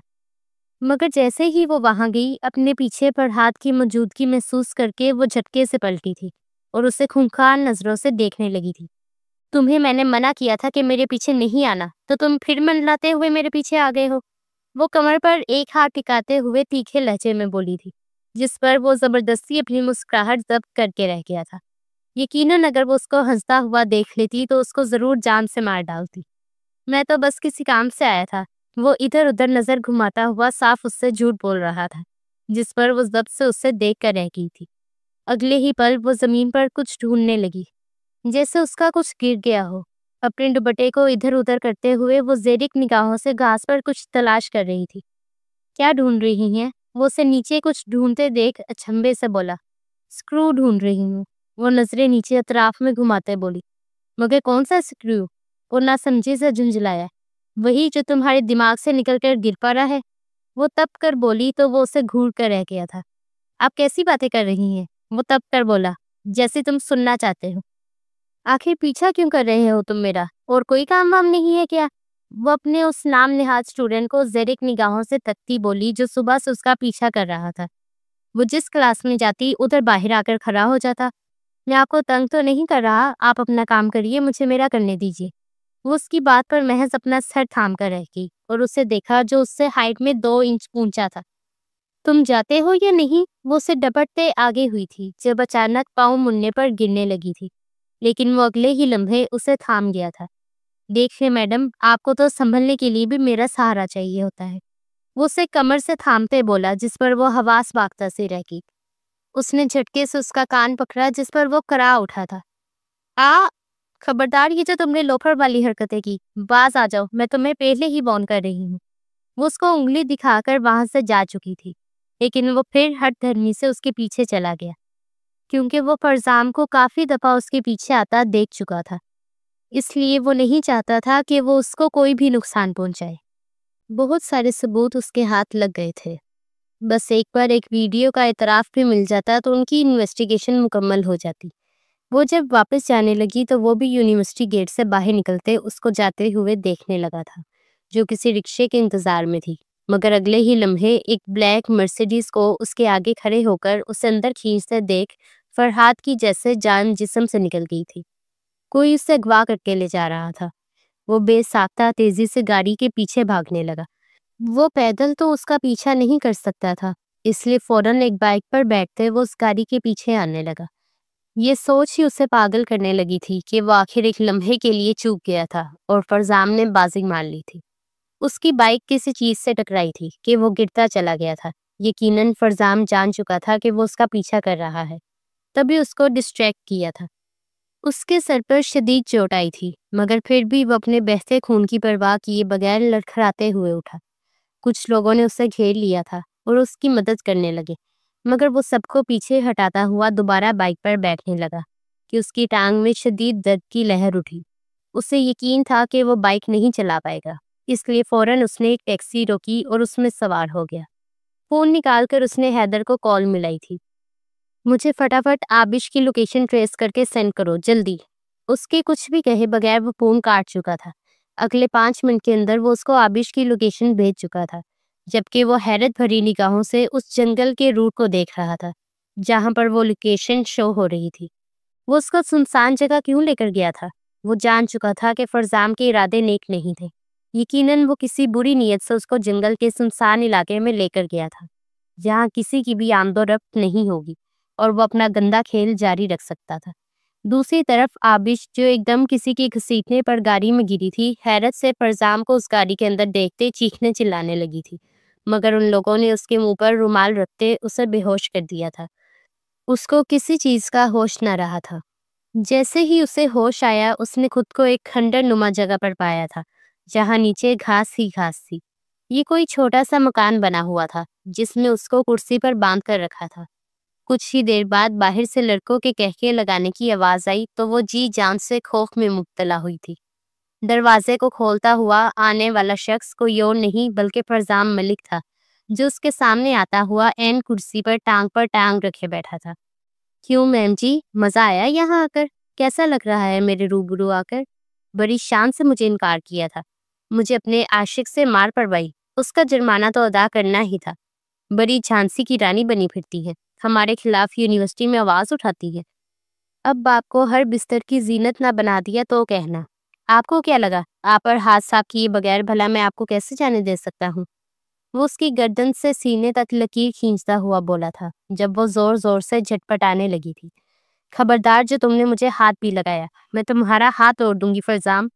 مگر جیسے ہی وہ وہاں گئی، اپنے پیچھے فرحاد کی موجودگی محسوس کر کے وہ جھٹکے سے پلٹی تھی اور اسے خونخوار نظروں سے دیکھنے لگی تھی۔ تمہیں میں نے منع کیا تھا کہ میرے پیچھے نہیں آنا، تو تم پھر منڈلاتے ہوئے میرے پیچھے آ گئے ہو۔ وہ کمر پر ایک ہاتھ ٹکاتے ہوئے تیکھے لہجے میں بولی تھی، جس پر وہ زبردستی اپنی مسکراہٹ ضبط کر کے رہ گیا تھا۔ یقیناً اگر وہ اس کو ہنستا ہوا دیکھ لیتی تو اس کو ضرور جان سے مار ڈالتی۔ میں تو بس کسی کام سے آیا تھا۔ وہ ادھر ادھر نظر گھماتا ہوا صاف اس سے جھوٹ بول رہا تھا، جس پر وہ ضبط سے اسے دیکھ کر رہ گئی تھی۔ اگلے ہی پل وہ زمین پر کچھ ڈھونڈنے لگی، جیسے اس کا کچھ گر گیا ہو۔ اپنے دوپٹے کو ادھر ادھر کرتے ہوئے وہ زیرک نگاہوں سے گھاس پر کچھ تلاش کر رہی تھی۔ کیا ڈھونڈ رہی ہیں؟ وہ اسے نیچے کچھ ڈھونڈتے دیکھ اچنبھے سے بولا۔ اسکرو ڈھونڈ رہی ہوں، وہ نظریں نیچے اطراف میں گھماتے بولی۔ مگر کون سا اسکرو؟ وہ نہ سمجھے سے جھنجھلایا۔ وہی جو تمہارے دماغ سے نکل کر گر پڑا ہے۔ وہ تب کر بولی تو وہ اسے گھور کر رہ گیا تھا۔ آپ کیسی باتیں کر رہی ہیں؟ وہ تب کر بولا، جیسے تم سننا چاہتے ہو۔ آخر پیچھا کیوں کر رہے ہو تم میرا؟ اور کوئی کام وام نہیں ہے کیا؟ وہ اپنے اس نام نہاد اسٹوڈنٹ کو زیرک نگاہوں سے تکتی بولی، جو صبح سے اس کا پیچھا کر رہا تھا۔ وہ جس کلاس میں جاتی ادھر باہر آ کر کھڑا ہو جاتا۔ میں آپ کو تنگ تو نہیں کر رہا، آپ اپنا کام کریے، مجھے میرا کرنے دیجیے۔ وہ اس کی بات پر محض اپنا سر تھام کر رہ گئی اور اسے دیکھا جو اس سے ہائٹ میں 2 انچ اونچا تھا۔ تم جاتے ہو یا نہیں؟ وہ اسے ڈپٹتے آگے ہوئی تھی، جب اچانک پاؤں مننے پر گرنے لگی تھی، لیکن وہ اگلے ہی لمحے اسے تھام گیا تھا۔ دیکھیں میڈم، آپ کو تو سنبھلنے کے لیے بھی میرا سہارا چاہیے ہوتا ہے، وہ اسے کمر سے تھامتے بولا، جس پر وہ حواس باختہ سے رہ گئی۔ اس نے جھٹکے سے اس کا کان پکڑا، جس پر وہ کرا اٹھا تھا۔ خبردار، یہ جو تم نے لوفر والی حرکتیں کی، باز آ جاؤ، میں تمہیں پہلے ہی وارن کر رہی ہوں۔ وہ اس کو انگلی دکھا کر وہاں سے جا چکی تھی، لیکن وہ پھر ہٹ دھرمی سے اس کے پیچھے چلا گیا، کیونکہ وہ فرزام کو کافی دفعہ اس کے پیچھے آتا دیکھ چکا تھا، اس لیے وہ نہیں چاہتا تھا کہ وہ اس کو کوئی بھی نقصان پہنچائے۔ بہت سارے ثبوت اس کے ہاتھ لگ گئے تھے، بس ایک بار ایک ویڈیو کا اعتراف بھی مل جاتا تو ان کی انویسٹیگیشن مکمل ہو جاتی۔ وہ جب واپس جانے لگی تو وہ بھی یونیورسٹی گیٹ سے باہر نکلتے اس کو جاتے ہوئے دیکھنے لگا تھا، جو کسی رکشے کے انتظار میں تھی۔ مگر اگلے ہی لمحے ایک بلیک مرسیڈیز کو اس کے آگے کھڑے ہو کر اسے اندر کھینچتے دیکھ فرحاد کی جیسے جان جسم سے نکل گئی تھی۔ کوئی اسے اغوا کر کے لے جا رہا تھا۔ وہ بے ساختہ تیزی سے گاڑی کے پیچھے بھاگنے لگا۔ وہ پیدل تو اس کا پیچھا نہیں کر سکتا تھا، اس لیے فوراً ایک بائک پر بیٹھتے وہ اس گاڑی کے پیچھے آنے لگا۔ یہ سوچ ہی اسے پاگل کرنے لگی تھی کہ وہ آخر ایک لمحے کے لیے چوک گیا تھا اور فرزام نے بازی مار لی تھی۔ اس کی بائک کسی چیز سے ٹکرائی تھی کہ وہ گرتا چلا گیا تھا۔ یقیناً فرزام جان چکا تھا کہ وہ اس کا پیچھا کر رہا ہے، تبھی اس کو ڈسٹریکٹ کیا تھا۔ اس کے سر پر شدید چوٹ آئی تھی، مگر پھر بھی وہ اپنے بہتے خون کی پرواہ کیے بغیر لڑکھڑاتے ہوئے اٹھا۔ کچھ لوگوں نے اسے گھیر لیا تھا اور اس کی مدد کرنے لگے، مگر وہ سب کو پیچھے ہٹاتا ہوا دوبارہ بائک پر بیٹھنے لگا کہ اس کی ٹانگ میں شدید درد کی لہر اٹھی۔ اسے یقین تھا کہ وہ بائک نہیں چلا پائے گا، اس لیے فوراً اس نے ایک ٹیکسی روکی اور اس میں سوار ہو گیا۔ فون نکال کر اس نے حیدر کو کال ملائی تھی۔ مجھے فٹافٹ آبش کی لوکیشن ٹریس کر کے سینڈ کرو، جلدی۔ اس کے کچھ بھی کہے بغیر وہ فون کاٹ چکا تھا۔ اگلے 5 منٹ کے اندر وہ اس کو آبش کی لوکیشن بھیج چکا تھا، جبکہ وہ حیرت بھری نگاہوں سے اس جنگل کے روٹ کو دیکھ رہا تھا جہاں پر وہ لوکیشن شو ہو رہی تھی۔ وہ اس کو سنسان جگہ کیوں لے کر گیا تھا؟ وہ جان چکا تھا کہ فرزام کے ارادے نیک نہیں تھے۔ یقیناً وہ کسی بری نیت سے اس کو جنگل کے سنسان علاقے میں لے کر گیا تھا جہاں کسی کی بھی آمد و رفت نہیں ہوگی اور وہ اپنا گندا کھیل جاری رکھ سکتا تھا۔ دوسری طرف آبش جو ایک دم کسی کے گھسیٹنے پر گاڑی میں گری تھی، حیرت سے فرزام کو اس گاڑی کے اندر دیکھتے چیخنے چلانے لگی تھی، مگر ان لوگوں نے اس کے منہ پر رومال رکھتے اسے بے ہوش کر دیا تھا۔ اس کو کسی چیز کا ہوش نہ رہا تھا۔ جیسے ہی اسے ہوش آیا، اس نے خود کو ایک کھنڈر نما جگہ پر پایا تھا جہاں نیچے گھاس ہی گھاس تھی۔ یہ کوئی چھوٹا سا مکان بنا ہوا تھا جس میں اس کو کرسی پر باندھ کر رکھا تھا۔ کچھ ہی دیر بعد باہر سے لڑکوں کے کہکے لگانے کی آواز آئی تو وہ جی جان سے خوف میں مبتلا ہوئی تھی۔ دروازے کو کھولتا ہوا آنے والا شخص کوئی اور نہیں بلکہ فرزام ملک تھا، جو اس کے سامنے آتا ہوا عین کرسی پر ٹانگ رکھے بیٹھا تھا۔ کیوں میم جی، مزہ آیا یہاں آ کر؟ کیسا لگ رہا ہے میرے روبرو آ کر؟ بڑی شان سے مجھے انکار کیا تھا، مجھے اپنے عاشق سے مار پڑوائی، اس کا جرمانہ تو ادا کرنا ہی تھا۔ بڑی جھانسی کی رانی بنی پھرتی ہے، ہمارے خلاف یونیورسٹی میں آواز اٹھاتی ہے۔ اب آپ کو ہر بستر کی زینت نہ بنا دیا تو کہنا۔ آپ کو کیا لگا آپ پر ہاتھ صاف کیے بغیر بھلا میں آپ کو کیسے جانے دے سکتا ہوں؟ وہ اس کی گردن سے سینے تک لکیر کھینچتا ہوا بولا تھا جب وہ زور زور سے جھٹپٹانے لگی تھی۔ خبردار، جو تم نے مجھے ہاتھ بھی لگایا، میں تمہارا ہاتھ توڑ دوں گی فرزام۔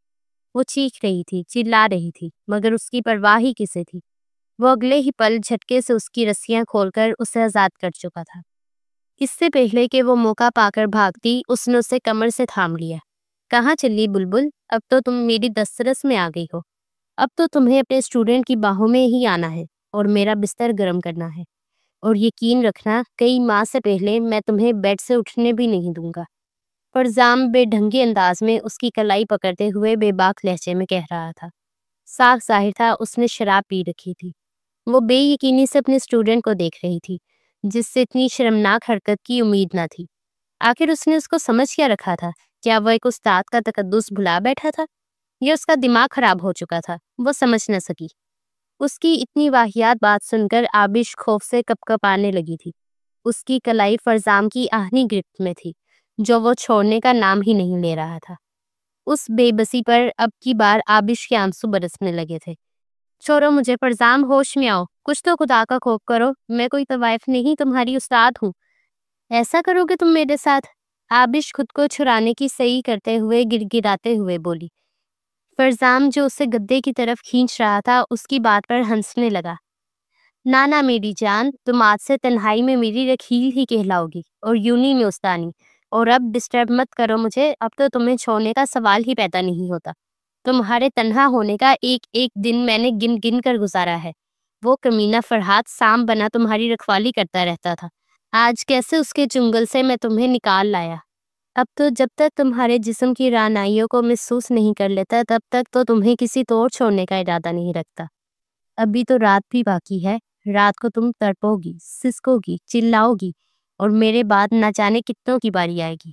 وہ چیخ رہی تھی، چلا رہی تھی، مگر اس کی پرواہ ہی کسے تھی۔ وہ اگلے ہی پل جھٹکے سے اس کی رسیاں کھول کر اسے آزاد کر چکا تھا۔ اس سے پہلے کہ وہ موقع پا کر بھاگتی، اس نے اسے کمر سے تھام لیا۔ کہاں چلی بلبل؟ اب تو تم میری دسترس میں آ گئی ہو۔ اب تو تمہیں اپنے اسٹوڈنٹ کی باہوں میں ہی آنا ہے اور میرا بستر گرم کرنا ہے، اور یقین رکھنا کئی ماہ سے پہلے میں تمہیں بیڈ سے اٹھنے بھی نہیں دوں گا۔ فرزام بے ڈھنگے انداز میں اس کی کلائی پکڑتے ہوئے بے باک لہجے میں کہہ رہا تھا۔ صاف ظاہر تھا اس نے شراب پی رکھی تھی۔ وہ بے یقینی سے اپنے اسٹوڈنٹ کو دیکھ رہی تھی جس سے اتنی شرمناک حرکت کی امید نہ تھی۔ آخر اس نے اس کو سمجھ کیا رکھا تھا؟ کیا وہ ایک استاد کا تقدس بھلا بیٹھا تھا یا اس کا دماغ خراب ہو چکا تھا؟ وہ سمجھ نہ سکی۔ اس کی اتنی واہیات بات سن کر آبش خوف سے کپ کپ آنے لگی تھی۔ اس کی کلائی فرزام کی آہنی گرفت میں تھی جو وہ چھوڑنے کا نام ہی نہیں لے رہا تھا۔ اس بے بسی پر اب کی بار آبش کے آنسو برسنے لگے تھے۔ چھوڑو مجھے فرزام، ہوش میں آؤ، کچھ تو خدا کا خوف کرو، میں کوئی طوائف نہیں، تمہاری استاد ہوں۔ ایسا کرو گے تم میرے ساتھ؟ آبش خود کو چھڑانے کی صحیح کرتے ہوئے گڑگڑاتے ہوئے بولی۔ فرزام جو اسے گدے کی طرف کھینچ رہا تھا اس کی بات پر ہنسنے لگا۔ نانا میری جان، تم آج سے تنہائی میں میری رکھیل ہی کہلاؤ گی اور یونی میں استانی، اور اب ڈسٹرب مت کرو مجھے، اب تو تمہیں چھوڑنے کا سوال ہی پیدا نہیں ہوتا۔ تمہارے تنہا ہونے کا ایک ایک دن میں نے گن گن کر گزارا ہے۔ وہ کمینہ فرحات سام بنا تمہاری رکھوالی کرتا رہتا تھا، آج کیسے اس کے چنگل سے میں تمہیں نکال لایا۔ اب تو جب تک تمہارے جسم کی رعنائیوں کو محسوس نہیں کر لیتا تب تک تو تمہیں کسی طور چھوڑنے کا ارادہ نہیں رکھتا۔ ابھی تو رات بھی باقی ہے، رات کو تم تڑپو گی، سسکو گی، چلاؤ گی، اور میرے بعد نہ جانے کتنوں کی باری آئے گی۔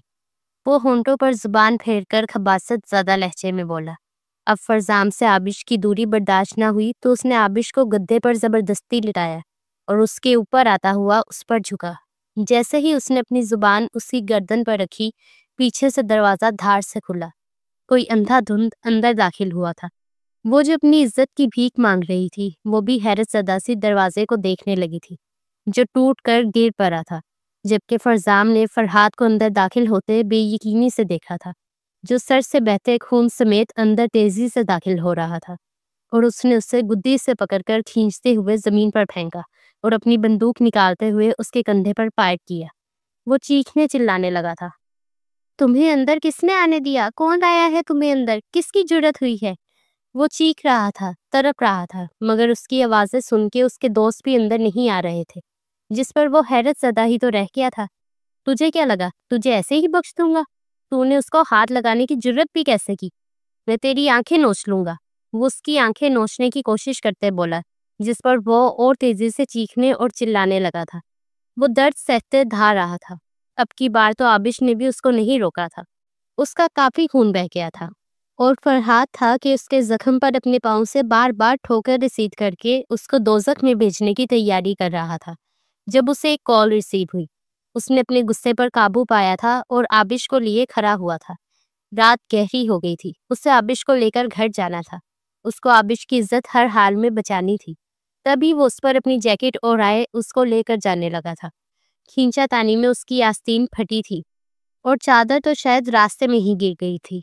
وہ ہونٹوں پر زبان پھیر کر خباثت زدہ لہجے میں بولا۔ اب فرزام سے آبش کی دوری برداشت نہ ہوئی تو اس نے آبش کو گدے پر زبردستی لٹایا اور اس کے اوپر آتا ہوا اس پر جھکا۔ جیسے ہی اس نے اپنی زبان اس کی گردن پر رکھی، پیچھے سے دروازہ دھاڑ سے کھلا۔ کوئی اندھا دھند اندر داخل ہوا تھا۔ وہ جو اپنی عزت کی بھیک مانگ رہی تھی، وہ بھی حیرت زدہ سی دروازے کو دیکھنے لگی تھی جو ٹوٹ کر گر پڑا تھا۔ جبکہ فرزام نے فرحات کو اندر داخل ہوتے بے یقینی سے دیکھا تھا، جو سر سے بہتے خون سمیت اندر تیزی سے داخل ہو رہا تھا، اور اس نے اسے گدی سے پکڑ کر کھینچتے ہوئے زمین پر پھینکا اور اپنی بندوق نکالتے ہوئے اس کے کندھے پر فائر کیا۔ وہ چیخنے چلانے لگا تھا، تمہیں اندر کس نے آنے دیا؟ کون لایا ہے تمہیں اندر؟ کس کی جرت ہوئی ہے؟ وہ چیخ رہا تھا، تڑپ رہا تھا، مگر اس کی آوازیں سن کے اس کے دوست بھی اندر نہیں آ رہے تھے، جس پر وہ حیرت زدہ ہی تو رہ گیا تھا۔ تجھے کیا لگا تجھے ایسے ہی بخش دوں گا؟ تو نے اس کو ہاتھ لگانے کی جرت بھی کیسے کی؟ میں تیری آنکھیں نوچ لوں گا۔ وہ اس کی آنکھیں نوچنے کی کوشش کرتے بولا، جس پر وہ اور تیزی سے چیخنے اور چلانے لگا تھا۔ وہ درد سہتے دھا رہا تھا۔ اب کی بار تو آبش نے بھی اس کو نہیں روکا تھا۔ اس کا کافی خون بہہ گیا تھا، اور فرحات تھا کہ اس کے زخم پر اپنے پاؤں سے بار بار ٹھوکر رسید کر کے اس کو دوزخ میں بھیجنے کی تیاری کر رہا تھا۔ جب اسے ایک کال ریسیو ہوئی، اس نے اپنے غصے پر قابو پایا تھا اور آبش کو لیے کھڑا ہوا تھا۔ رات گہری ہو گئی تھی، اسے آبش کو لے کر گھر جانا تھا۔ اس کو آبش کی عزت ہر حال میں بچانی تھی۔ تبھی وہ اس پر اپنی جیکٹ اوڑھائے اس کو لے کر جانے لگا تھا۔ کھینچا تانی میں اس کی آستین پھٹی تھی، اور چادر تو شاید راستے میں ہی گر گئی تھی۔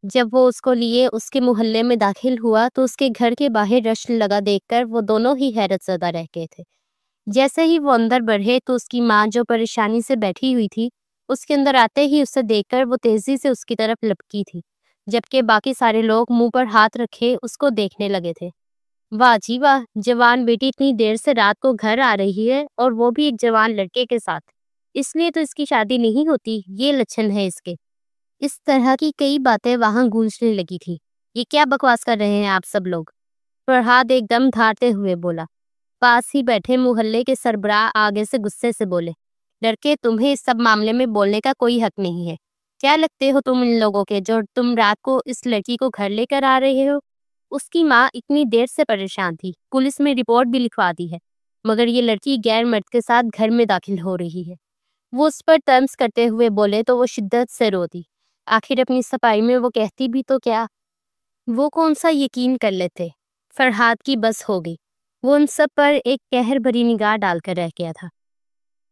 جب وہ اس کو لیے اس کے محلے میں داخل ہوا تو اس کے گھر کے باہر رش لگا دیکھ کر وہ دونوں ہی حیرت زدہ رہ گئے تھے۔ جیسے ہی وہ اندر بڑھے تو اس کی ماں جو پریشانی سے بیٹھی ہوئی تھی، اس کے اندر آتے ہی اسے دیکھ کر وہ تیزی سے اس کی طرف لپکی تھی، جبکہ باقی سارے لوگ منہ پر ہاتھ رکھے اس کو دیکھنے لگے تھے۔ واہ جی واہ، جوان بیٹی اتنی دیر سے رات کو گھر آ رہی ہے، اور وہ بھی ایک جوان لڑکے کے ساتھ، اس لیے تو اس کی شادی نہیں ہوتی، یہ لچھن ہے اس کے۔ اس طرح کی کئی باتیں وہاں گونجنے لگی تھی۔ یہ کیا بکواس کر رہے ہیں آپ سب لوگ؟ فرحاد ایک دم دھاڑتے ہوئے بولا۔ پاس ہی بیٹھے محلے کے سربراہ آگے سے غصے سے بولے، لڑکے تمہیں اس سب معاملے میں بولنے کا کوئی حق نہیں ہے۔ کیا لگتے ہو تم ان لوگوں کے جو تم رات کو اس لڑکی کو گھر لے کر آ رہے ہو؟ اس کی ماں اتنی دیر سے پریشان تھی، پولیس میں رپورٹ بھی لکھوا دی ہے، مگر یہ لڑکی غیر مرد کے ساتھ گھر میں داخل ہو رہی ہے۔ وہ اس پر طنز کرتے ہوئے بولے تو وہ شدت سے روتی۔ آخر اپنی صفائی میں وہ کہتی بھی تو کیا؟ وہ کون سا یقین کر لیتے؟ فرحاد کی بس ہو گئی۔ وہ ان سب پر ایک قہر بھری نگاہ ڈال کر رہ گیا تھا۔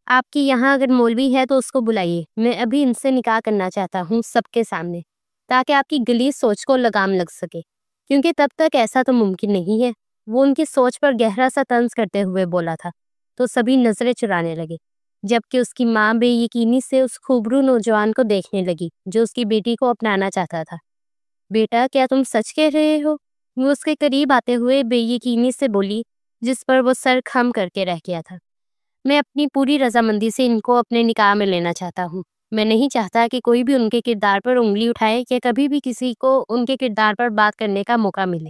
آپ کی یہاں اگر مولوی ہے تو اس کو بلائیے، میں ابھی ان سے نکاح کرنا چاہتا ہوں سب کے سامنے، تاکہ آپ کی غلیظ سوچ کو لگام لگ سکے، کیونکہ تب تک ایسا تو ممکن نہیں ہے۔ وہ ان کی سوچ پر گہرا سا طنز کرتے ہوئے بولا تھا تو سبھی نظریں چرانے لگے، جبکہ اس کی ماں بے یقینی سے اس خوبرو نوجوان کو دیکھنے لگی جو اس کی بیٹی کو اپنانا چاہتا تھا۔ بیٹا کیا تم سچ کہہ رہے ہو؟ وہ اس کے قریب آتے ہوئے بے یقینی سے بولی، جس پر وہ سر خم کر کے رہ گیا تھا۔ میں اپنی پوری رضامندی سے ان کو اپنے نکاح میں لینا چاہتا ہوں۔ میں نہیں چاہتا کہ کوئی بھی ان کے کردار پر انگلی اٹھائے یا کبھی بھی کسی کو ان کے کردار پر بات کرنے کا موقع ملے۔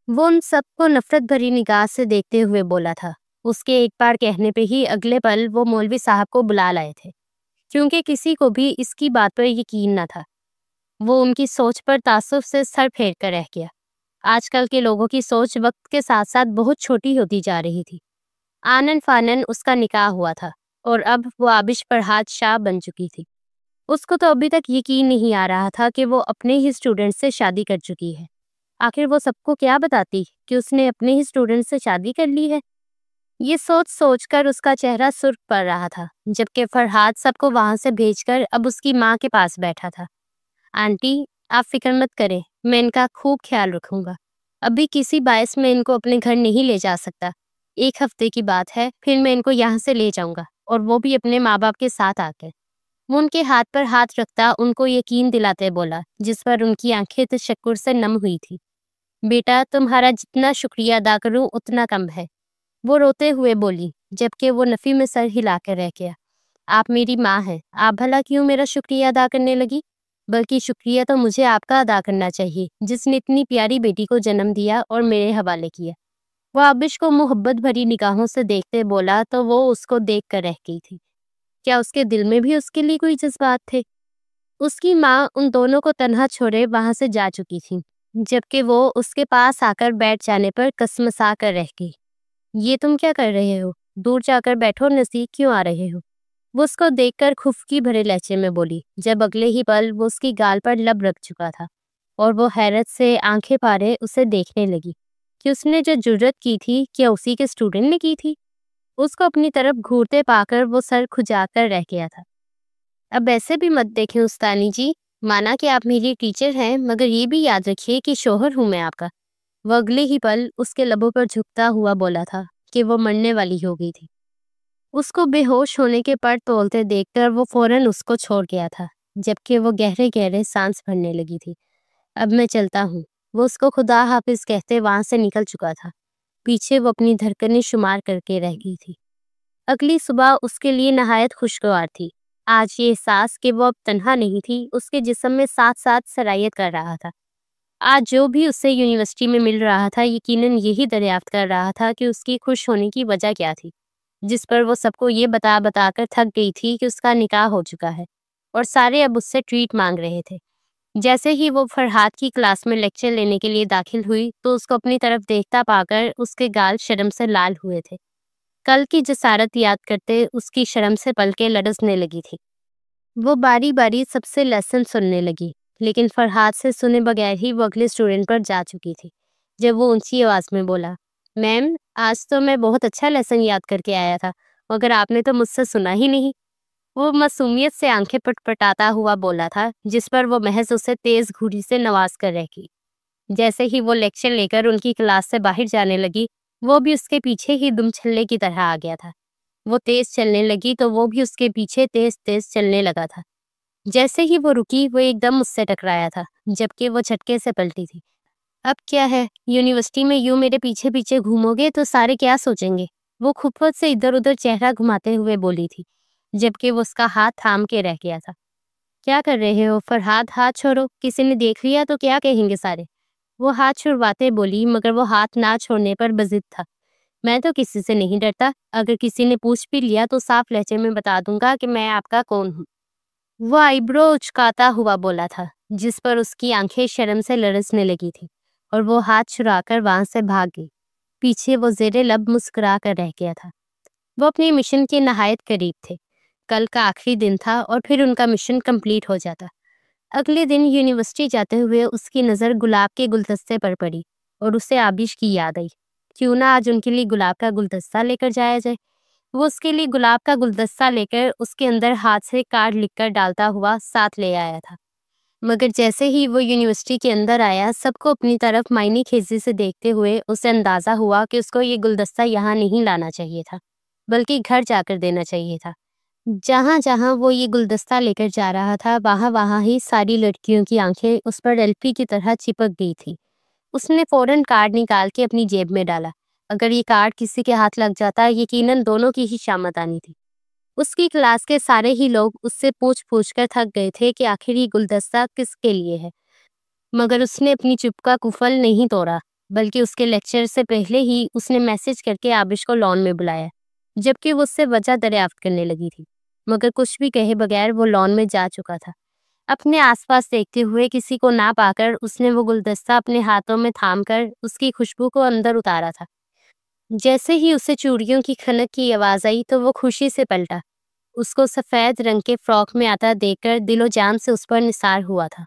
وہ ان سب کو نفرت بھری نگاہ سے دیکھتے ہوئے بولا تھا۔ اس کے ایک بار کہنے پہ ہی اگلے پل وہ مولوی صاحب کو بلا لائے تھے، کیونکہ کسی کو بھی اس کی بات پر یقین نہ تھا۔ وہ ان کی سوچ پر تعصب سے سر پھیر کر رہ گیا۔ آج کل کے لوگوں کی سوچ وقت کے ساتھ ساتھ بہت چھوٹی ہوتی جا رہی تھی۔ آنن فانن اس کا نکاح ہوا تھا، اور اب وہ آبش فرحاد شاہ بن چکی تھی۔ اس کو تو ابھی تک یقین نہیں آ رہا تھا کہ وہ اپنے ہی اسٹوڈنٹ سے شادی کر چکی ہے۔ آخر وہ سب کو کیا بتاتی کہ اس نے اپنے ہی اسٹوڈنٹ سے شادی کر لی ہے؟ یہ سوچ سوچ کر اس کا چہرہ سرخ پڑ رہا تھا، جبکہ فرحاد سب کو وہاں سے بھیج کر اب اس کی ماں کے پاس بیٹھا تھا۔ آنٹی آپ فکر مت کریں، میں ان کا خوب خیال رکھوں گا۔ ابھی کسی باعث میں ان کو اپنے گھر نہیں لے جا سکتا۔ ایک ہفتے کی بات ہے، پھر میں ان کو یہاں سے لے جاؤں گا، اور وہ بھی اپنے ماں باپ کے ساتھ آ کر۔ وہ ان کے ہاتھ پر ہاتھ رکھتا ان کو یقین دلاتے بولا، جس پر ان کی آنکھیں تشکر سے نم ہوئی تھی۔ بیٹا تمہارا جتنا شکریہ ادا کروں اتنا کم ہے، وہ روتے ہوئے بولی، جبکہ وہ نفی میں سر ہلا کر رہ گیا۔ آپ میری ماں ہیں، آپ بھلا کیوں میرا شکریہ ادا کرنے لگی؟ بلکہ شکریہ تو مجھے آپ کا ادا کرنا چاہیے، جس نے اتنی پیاری بیٹی کو جنم دیا اور میرے حوالے کیا۔ وہ آبش کو محبت بھری نگاہوں سے دیکھتے بولا تو وہ اس کو دیکھ کر رہ گئی تھی۔ کیا اس کے دل میں بھی اس کے لیے کوئی جذبات تھے؟ اس کی ماں ان دونوں کو تنہا چھوڑے وہاں سے جا چکی تھی، جبکہ وہ اس کے پاس آ کر بیٹھ جانے پر کسمسا کر رہ گئی۔ یہ تم کیا کر رہے ہو؟ دور جا کر بیٹھو، نزدیک کیوں آ رہے ہو؟ وہ اس کو دیکھ کر خفگی بھرے لہجے میں بولی، جب اگلے ہی پل وہ اس کی گال پر لب رکھ چکا تھا، اور وہ حیرت سے آنکھیں پارے اسے دیکھنے لگی کہ اس نے جو جرت کی تھی کیا اسی کے اسٹوڈنٹ نے کی تھی؟ اس کو اپنی طرف گھورتے پا کر وہ سر کھجا کر رہ گیا تھا۔ اب ایسے بھی مت دیکھیں استانی جی، مانا کہ آپ میری ٹیچر ہیں، مگر یہ بھی یاد رکھیے کہ شوہر ہوں میں آپ کا۔ وہ اگلے ہی پل اس کے لبوں پر جھکتا ہوا بولا تھا کہ وہ مرنے والی ہو گئی تھی۔ اس کو بے ہوش ہونے کے پر تولتے دیکھ کر وہ فوراً اس کو چھوڑ گیا تھا، جبکہ وہ گہرے گہرے سانس بھرنے لگی تھی۔ اب میں چلتا ہوں، وہ اس کو خدا حافظ کہتے وہاں سے نکل چکا تھا۔ پیچھے وہ اپنی دھڑکنیں شمار کر کے رہ گئی تھی۔ اگلی صبح اس کے لیے نہایت خوشگوار تھی۔ آج یہ احساس کہ وہ اب تنہا نہیں تھی اس کے جسم میں ساتھ ساتھ سرایت کر رہا تھا۔ آج جو بھی اسے یونیورسٹی میں مل رہا تھا یقیناً یہی دریافت کر رہا تھا کہ اس کی خوش ہونے کی وجہ کیا تھی، جس پر وہ سب کو یہ بتا بتا کر تھک گئی تھی کہ اس کا نکاح ہو چکا ہے اور سارے اب اس سے ٹریٹ مانگ رہے تھے۔ جیسے ہی وہ فرحات کی کلاس میں لیکچر لینے کے لیے داخل ہوئی تو اس کو اپنی طرف دیکھتا پا کر اس کے گال شرم سے لال ہوئے تھے۔ کل کی جسارت یاد کرتے اس کی شرم سے پلکیں لرزنے لگی تھی۔ وہ باری باری سب سے لیسن سننے لگی، لیکن فرحات سے سنے بغیر ہی وہ اگلے اسٹوڈنٹ پر جا چکی تھی۔ جب وہ اونچی آواز میں بولا، میم آج تو میں بہت اچھا لیسن یاد کر کے آیا تھا، مگر آپ نے تو مجھ سے سنا ہی نہیں۔ وہ معصومیت سے آنکھیں پٹ پٹاتا ہوا بولا تھا، جس پر وہ محض اسے تیز گھوری سے نواز کر رہ گئی۔ جیسے ہی وہ لیکچر لے کر ان کی کلاس سے باہر جانے لگی، وہ بھی اس کے پیچھے ہی دم چھلے کی طرح آ گیا تھا۔ وہ تیز چلنے لگی تو وہ بھی اس کے پیچھے تیز تیز چلنے لگا تھا۔ جیسے ہی وہ رکی وہ ایک دم اس سے ٹکرایا تھا، جبکہ وہ جھٹکے سے پلٹی تھی۔ اب کیا ہے، یونیورسٹی میں یوں میرے پیچھے پیچھے گھومو گے تو سارے کیا سوچیں گے؟ وہ خفت سے ادھر ادھر چہرہ گھماتے ہوئے بولی تھی، جبکہ وہ اس کا ہاتھ تھام کے رہ گیا تھا۔ کیا کر رہے ہو فرحات؟ ہاتھ چھوڑو، کسی نے دیکھ لیا تو کیا کہیں گے سارے؟ وہ ہاتھ چھڑواتے بولی، مگر وہ ہاتھ نہ چھوڑنے پر بضد تھا۔ میں تو کسی سے نہیں ڈرتا، اگر کسی نے پوچھ بھی لیا تو صاف لہجے میں بتا دوں گا کہ میں آپ کا کون ہوں۔ وہ آئی برو اچکاتا ہوا بولا تھا، جس پر اس کی آنکھیں شرم سے لرزنے لگی تھی، اور وہ ہاتھ چھڑا کر وہاں سے بھاگ گئی۔ پیچھے وہ زیر لب مسکرا کر رہ گیا تھا۔ وہ اپنے مشن کے نہایت قریب تھے۔ کل کا آخری دن تھا اور پھر ان کا مشن کمپلیٹ ہو جاتا۔ اگلے دن یونیورسٹی جاتے ہوئے اس کی نظر گلاب کے گلدستے پر پڑی اور اسے آبش کی یاد آئی۔ کیوں نہ آج ان کے لیے گلاب کا گلدستہ لے کر جایا جائے۔ وہ اس کے لیے گلاب کا گلدستہ لے کر اس کے اندر ہاتھ سے کارڈ لکھ کر ڈالتا ہوا ساتھ لے آیا تھا۔ مگر جیسے ہی وہ یونیورسٹی کے اندر آیا، سب کو اپنی طرف معنی خیزی سے دیکھتے ہوئے اسے اندازہ ہوا کہ اس کو یہ گلدستہ یہاں نہیں لانا چاہیے تھا، بلکہ گھر جا کر دینا چاہیے تھا۔ جہاں جہاں وہ یہ گلدستہ لے کر جا رہا تھا وہاں وہاں ہی ساری لڑکیوں کی آنکھیں اس پر ایلفی کی طرح چپک گئی تھی۔ اس نے فوراً کارڈ نکال کے اپنی جیب میں ڈالا۔ اگر یہ کارڈ کسی کے ہاتھ لگ جاتا یقیناً دونوں کی ہی شامت آنی تھی۔ اس کی کلاس کے سارے ہی لوگ اس سے پوچھ پوچھ کر تھک گئے تھے کہ آخر یہ گلدستہ کس کے لیے ہے، مگر اس نے اپنی چپ کا کفل نہیں توڑا، بلکہ اس کے لیکچر سے پہلے ہی اس نے میسج کر کے آبش کو لان میں بلایا، جبکہ وہ اس سے وجہ دریافت کرنے لگی تھی۔ مگر کچھ بھی کہے بغیر وہ لان میں جا چکا تھا۔ اپنے آس پاس دیکھتے ہوئے کسی کو نہ پا کر اس نے وہ گلدستہ اپنے ہاتھوں میں تھام کر اس کی خوشبو کو اندر اتارا تھا۔ جیسے ہی اسے چوڑیوں کی کھنک کی آواز آئی تو وہ خوشی سے پلٹا۔ اس کو سفید رنگ کے فراک میں آتا دیکھ کر دل و جان سے اس پر نثار ہوا تھا۔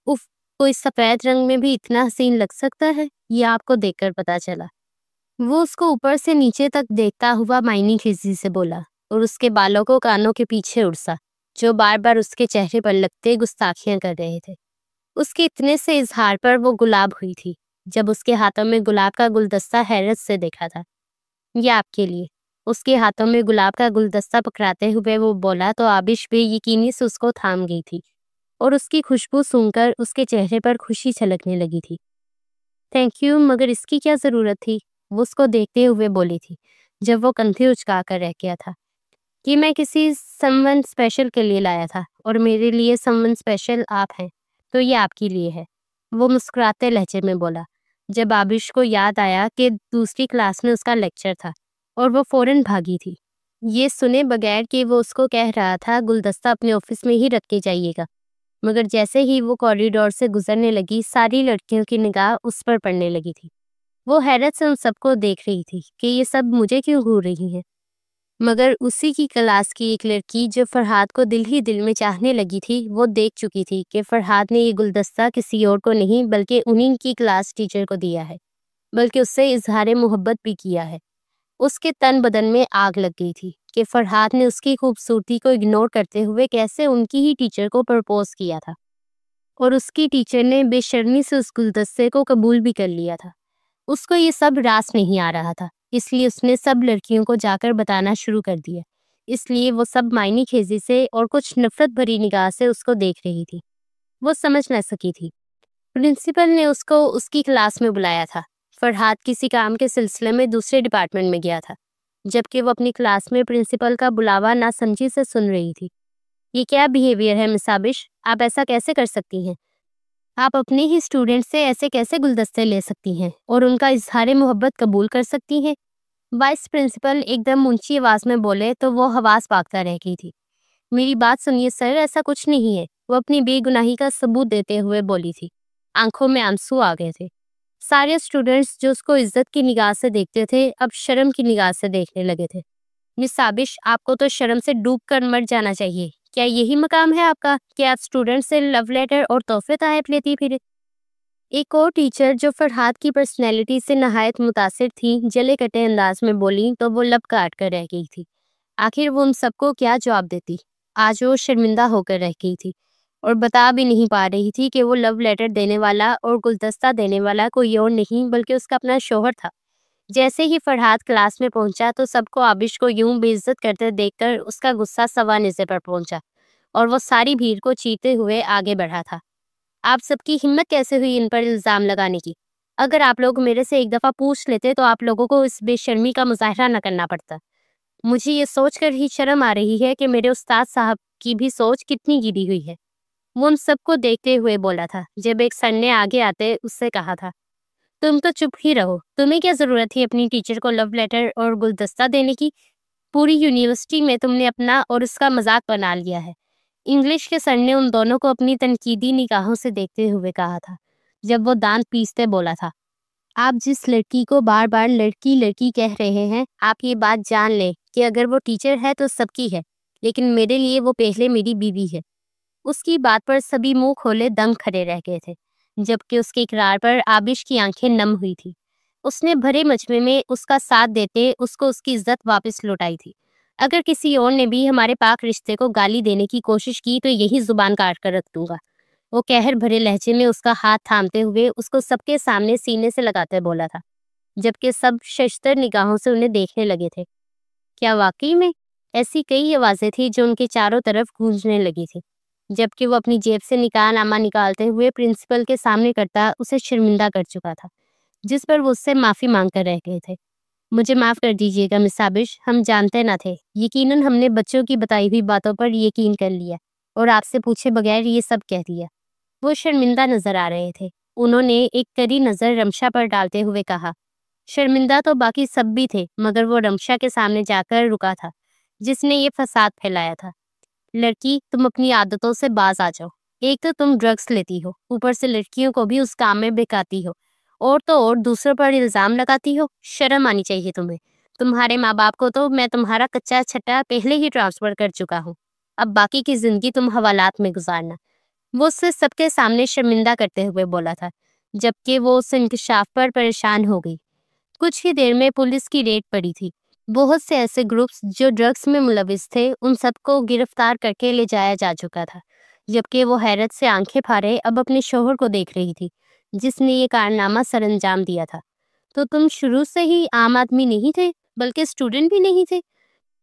اف، کوئی سفید رنگ میں بھی اتنا حسین لگ سکتا ہے، یہ آپ کو دیکھ کر پتا چلا۔ وہ اس کو اوپر سے نیچے تک دیکھتا ہوا معنی خیزی سے بولا اور اس کے بالوں کو کانوں کے پیچھے اڑسا، جو بار بار اس کے چہرے پر لگتے گستاخیاں کر رہے تھے۔ اس کے اتنے سے اظہار پر وہ گلاب ہوئی تھی۔ جب اس کے ہاتھوں میں گلاب کا گلدستہ حیرت سے دیکھا تھا۔ یہ آپ کے لیے۔ اس کے ہاتھوں میں گلاب کا گلدستہ پکڑاتے ہوئے وہ بولا تو آبش بے یقینی سے اس کو تھام گئی تھی اور اس کی خوشبو سونگھ کر اس کے چہرے پر خوشی چھلکنے لگی تھی۔ تھینک یو، مگر اس کی کیا ضرورت تھی؟ وہ اس کو دیکھتے ہوئے بولی تھی، جب وہ کندھے اچکا کر رہ گیا تھا۔ کہ میں کسی سمون اسپیشل کے لیے لایا تھا اور میرے لیے سمون اسپیشل آپ ہیں، تو یہ آپ کے لیے ہے، وہ مسکراتے لہجے میں بولا، جب آبش کو یاد آیا کہ دوسری کلاس میں اس کا لیکچر تھا اور وہ فوراً بھاگی تھی، یہ سنے بغیر کہ وہ اس کو کہہ رہا تھا گلدستہ اپنے آفس میں ہی رکھ کے جائیے گا۔ مگر جیسے ہی وہ کوریڈور سے گزرنے لگی ساری لڑکیوں کی نگاہ اس پر پڑنے لگی تھی۔ وہ حیرت سے ان سب کو دیکھ رہی تھی کہ یہ سب مجھے کیوں گھور رہی ہیں، مگر اسی کی کلاس کی ایک لڑکی جو فرحات کو دل ہی دل میں چاہنے لگی تھی وہ دیکھ چکی تھی کہ فرحات نے یہ گلدستہ کسی اور کو نہیں بلکہ انہی کی کلاس ٹیچر کو دیا ہے، بلکہ اس سے اظہار محبت بھی کیا ہے۔ اس کے تن بدن میں آگ لگ گئی تھی کہ فرحات نے اس کی خوبصورتی کو اگنور کرتے ہوئے کیسے ان کی ہی ٹیچر کو پرپوز کیا تھا، اور اس کی ٹیچر نے بے شرمی سے اس گلدستے کو قبول بھی کر لیا تھا۔ اس کو یہ سب راس نہیں آ رہا تھا، اس لیے اس نے سب لڑکیوں کو جا کر بتانا شروع کر دیا۔ اس لیے وہ سب معنی خیزی سے اور کچھ نفرت بھری نگاہ سے اس کو دیکھ رہی تھی۔ وہ سمجھ نہ سکی تھی۔ پرنسپل نے اس کو اس کی کلاس میں بلایا تھا۔ فرحات کسی کام کے سلسلے میں دوسرے ڈپارٹمنٹ میں گیا تھا، جبکہ وہ اپنی کلاس میں پرنسپل کا بلاوا ناسمجھی سے سن رہی تھی۔ یہ کیا بیہیویئر ہے مس آبش؟ آپ ایسا کیسے کر سکتی ہیں؟ آپ اپنے ہی اسٹوڈنٹ سے ایسے کیسے گلدستے لے سکتی ہیں اور ان کا اظہار محبت قبول کر سکتی ہیں؟ وائس پرنسپل ایک دم اونچی آواز میں بولے تو وہ حواس پاکتا رہ گئی تھی۔ میری بات سنیے سر، ایسا کچھ نہیں ہے، وہ اپنی بے گناہی کا ثبوت دیتے ہوئے بولی تھی۔ آنکھوں میں آنسو آ گئے تھے۔ سارے اسٹوڈنٹس جو اس کو عزت کی نگاہ سے دیکھتے تھے اب شرم کی نگاہ سے دیکھنے لگے تھے۔ مس آبش، آپ کو تو شرم سے ڈوب کر مر جانا چاہیے۔ کیا یہی مقام ہے آپ کا کہ آپ اسٹوڈنٹ سے لو لیٹر اور تحفے تحائف لیتی پھرے؟ ایک اور ٹیچر جو فرحات کی پرسنالٹی سے نہایت متاثر تھی جلے کٹے انداز میں بولی تو وہ لب کاٹ کر رہ گئی تھی۔ آخر وہ ان سب کو کیا جواب دیتی؟ آج وہ شرمندہ ہو کر رہ گئی تھی اور بتا بھی نہیں پا رہی تھی کہ وہ لو لیٹر دینے والا اور گلدستہ دینے والا کوئی اور نہیں بلکہ اس کا اپنا شوہر تھا۔ جیسے ہی فرحات کلاس میں پہنچا تو سب کو آبش کو یوں بے عزت کرتے دیکھ کر اس کا غصہ سوا نیزے پر پہنچا اور وہ ساری بھیڑ کو چیرتے ہوئے آگے بڑھا تھا۔ آپ سب کی ہمت کیسے ہوئی ان پر الزام لگانے کی؟ اگر آپ لوگ میرے سے ایک دفعہ پوچھ لیتے تو آپ لوگوں کو اس بے شرمی کا مظاہرہ نہ کرنا پڑتا۔ مجھے یہ سوچ کر ہی شرم آ رہی ہے کہ میرے استاد صاحب کی بھی سوچ کتنی گری ہوئی ہے۔ وہ ان سب کو دیکھتے ہوئے بولا تھا جب ایک سر نے آگے آتے اس سے کہا تھا، تم تو چپ ہی رہو، تمہیں کیا ضرورت تھی اپنی ٹیچر کو لو لیٹر اور گلدستہ دینے کی؟ پوری یونیورسٹی میں تم نے اپنا اور اس کا مذاق بنا لیا ہے۔ انگلش کے سر نے ان دونوں کو اپنی تنقیدی نگاہوں سے دیکھتے ہوئے کہا تھا جب وہ دانت پیستے بولا تھا، آپ جس لڑکی کو بار بار لڑکی لڑکی کہہ رہے ہیں آپ یہ بات جان لیں کہ اگر وہ ٹیچر ہے تو سب کی ہے، لیکن میرے لیے وہ پہلے میری بیوی ہے۔ اس کی بات پر سبھی منہ کھولے دم کھڑے رہ گئے تھے، جبکہ اس کے اقرار پر آبش کی آنکھیں نم ہوئی تھی۔ اس نے بھرے مجمع میں اس کا ساتھ دیتے اس کو اس کی عزت واپس لوٹائی تھی۔ اگر کسی اور نے بھی ہمارے پاک رشتے کو گالی دینے کی کوشش کی تو یہی زبان کاٹ کر رکھ دوں گا۔ وہ قہر بھرے لہجے میں اس کا ہاتھ تھامتے ہوئے اس کو سب کے سامنے سینے سے لگاتے بولا تھا، جبکہ سب ششدر نگاہوں سے انہیں دیکھنے لگے تھے۔ کیا واقعی میں؟ ایسی کئی آوازیں تھیں جو ان کے چاروں طرف گونجنے لگی تھی، جبکہ وہ اپنی جیب سے نکاح نامہ نکالتے ہوئے پرنسپل کے سامنے کرتا اسے شرمندہ کر چکا تھا، جس پر وہ اس سے معافی مانگ کر رہ گئے تھے۔ مجھے معاف کر دیجیے گا مس آبش، ہم جانتے نہ تھے، یقیناً ہم نے بچوں کی بتائی ہوئی باتوں پر یقین کر لیا اور آپ سے پوچھے بغیر یہ سب کہہ دیا۔ وہ شرمندہ نظر آ رہے تھے۔ انہوں نے ایک کڑی نظر رمشا پر ڈالتے ہوئے کہا، شرمندہ تو باقی سب بھی تھے مگر وہ رمشا کے سامنے جا کر رکا تھا جس نے یہ فساد پھیلایا تھا۔ لڑکی، تم اپنی عادتوں سے باز آ جاؤ۔ ایک تو تم ڈرگس لیتی ہو، اوپر سے لڑکیوں کو بھی اس کام میں بہکاتی ہو، اور تو اور دوسروں پر الزام لگاتی ہو۔ شرم آنی چاہیے تمہیں۔ تمہارے ماں باپ کو تو میں تمہارا کچا چھٹا پہلے ہی ٹرانسفر کر چکا ہوں، اب باقی کی زندگی تم حوالات میں گزارنا۔ وہ اس سے سب کے سامنے شرمندہ کرتے ہوئے بولا تھا، جبکہ وہ اس انکشاف پر پریشان ہو گئی۔ کچھ ہی دیر میں پولیس کی ریڈ پڑی تھی۔ بہت سے ایسے گروپس جو ڈرگس میں ملوث تھے ان سب کو گرفتار کر کے لے جایا جا چکا تھا، جبکہ وہ حیرت سے آنکھیں پھاڑے اب اپنے شوہر کو دیکھ رہی تھی جس نے یہ کارنامہ سر انجام دیا تھا۔ تو تم شروع سے ہی عام آدمی نہیں تھے بلکہ اسٹوڈنٹ بھی نہیں تھے،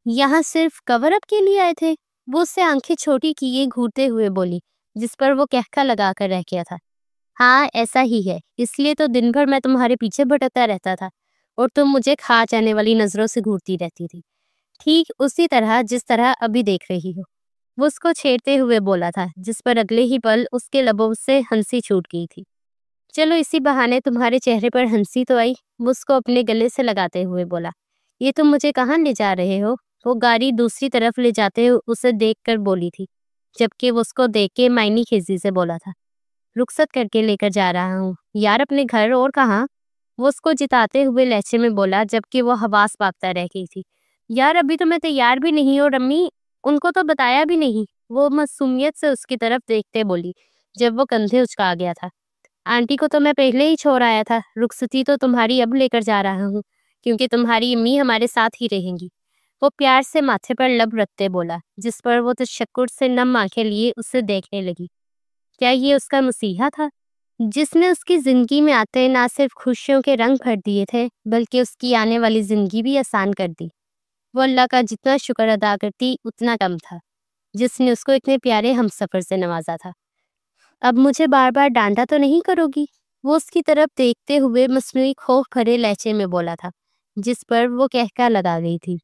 یہاں صرف کور اپ کے لیے آئے تھے؟ وہ اس سے آنکھیں چھوٹی کیے گھورتے ہوئے بولی، جس پر وہ کہکا لگا کر رہ گیا تھا۔ ہاں ایسا ہی ہے، اس لیے تو دن بھر میں تمہارے پیچھے بھٹکتا رہتا تھا اور تم مجھے کھا جانے والی نظروں سے گھورتی رہتی تھی، ٹھیک اسی طرح جس طرح ابھی دیکھ رہی ہو۔ وہ اس کو چھیڑتے ہوئے بولا تھا جس پر اگلے ہی پل اس کے لبوں سے ہنسی چھوٹ گئی تھی۔ چلو اسی بہانے تمہارے چہرے پر ہنسی تو آئی، وہ اس کو اپنے گلے سے لگاتے ہوئے بولا۔ یہ تم مجھے کہاں لے جا رہے ہو؟ وہ گاڑی دوسری طرف لے جاتے اسے دیکھ کر بولی تھی، جبکہ وہ اس کو دیکھ کے معنی خیزی سے بولا تھا، رخصت کر کے لے کر جا رہا ہوں یار، اپنے گھر اور کہاں؟ وہ اس کو جتاتے ہوئے لہجے میں بولا جبکہ وہ حواس پاکتا رہ گئی تھی۔ یار ابھی تو میں تیار بھی نہیں اور امی ان کو تو بتایا بھی نہیں، وہ معصومیت سے اس کی طرف دیکھتے بولی جب وہ کندھے اچکا گیا تھا۔ آنٹی کو تو میں پہلے ہی چھوڑ آیا تھا، رخصتی تو تمہاری اب لے کر جا رہا ہوں، کیونکہ تمہاری امی ہمارے ساتھ ہی رہیں گی۔ وہ پیار سے ماتھے پر لب رکھتے بولا، جس پر وہ تشکر سے نم آنکھیں لیے اسے دیکھنے لگی۔ کیا یہ اس کا مسیحا تھا، جس نے اس کی زندگی میں آتے نہ صرف خوشیوں کے رنگ بھر دیے تھے بلکہ اس کی آنے والی زندگی بھی آسان کر دی؟ وہ اللہ کا جتنا شکر ادا کرتی اتنا کم تھا، جس نے اس کو اتنے پیارے ہمسفر سے نوازا تھا۔ اب مجھے بار بار ڈانٹا تو نہیں کرو گی؟ وہ اس کی طرف دیکھتے ہوئے مصنوعی خوف بھرے لہجے میں بولا تھا، جس پر وہ کہکا لگا گئی تھی۔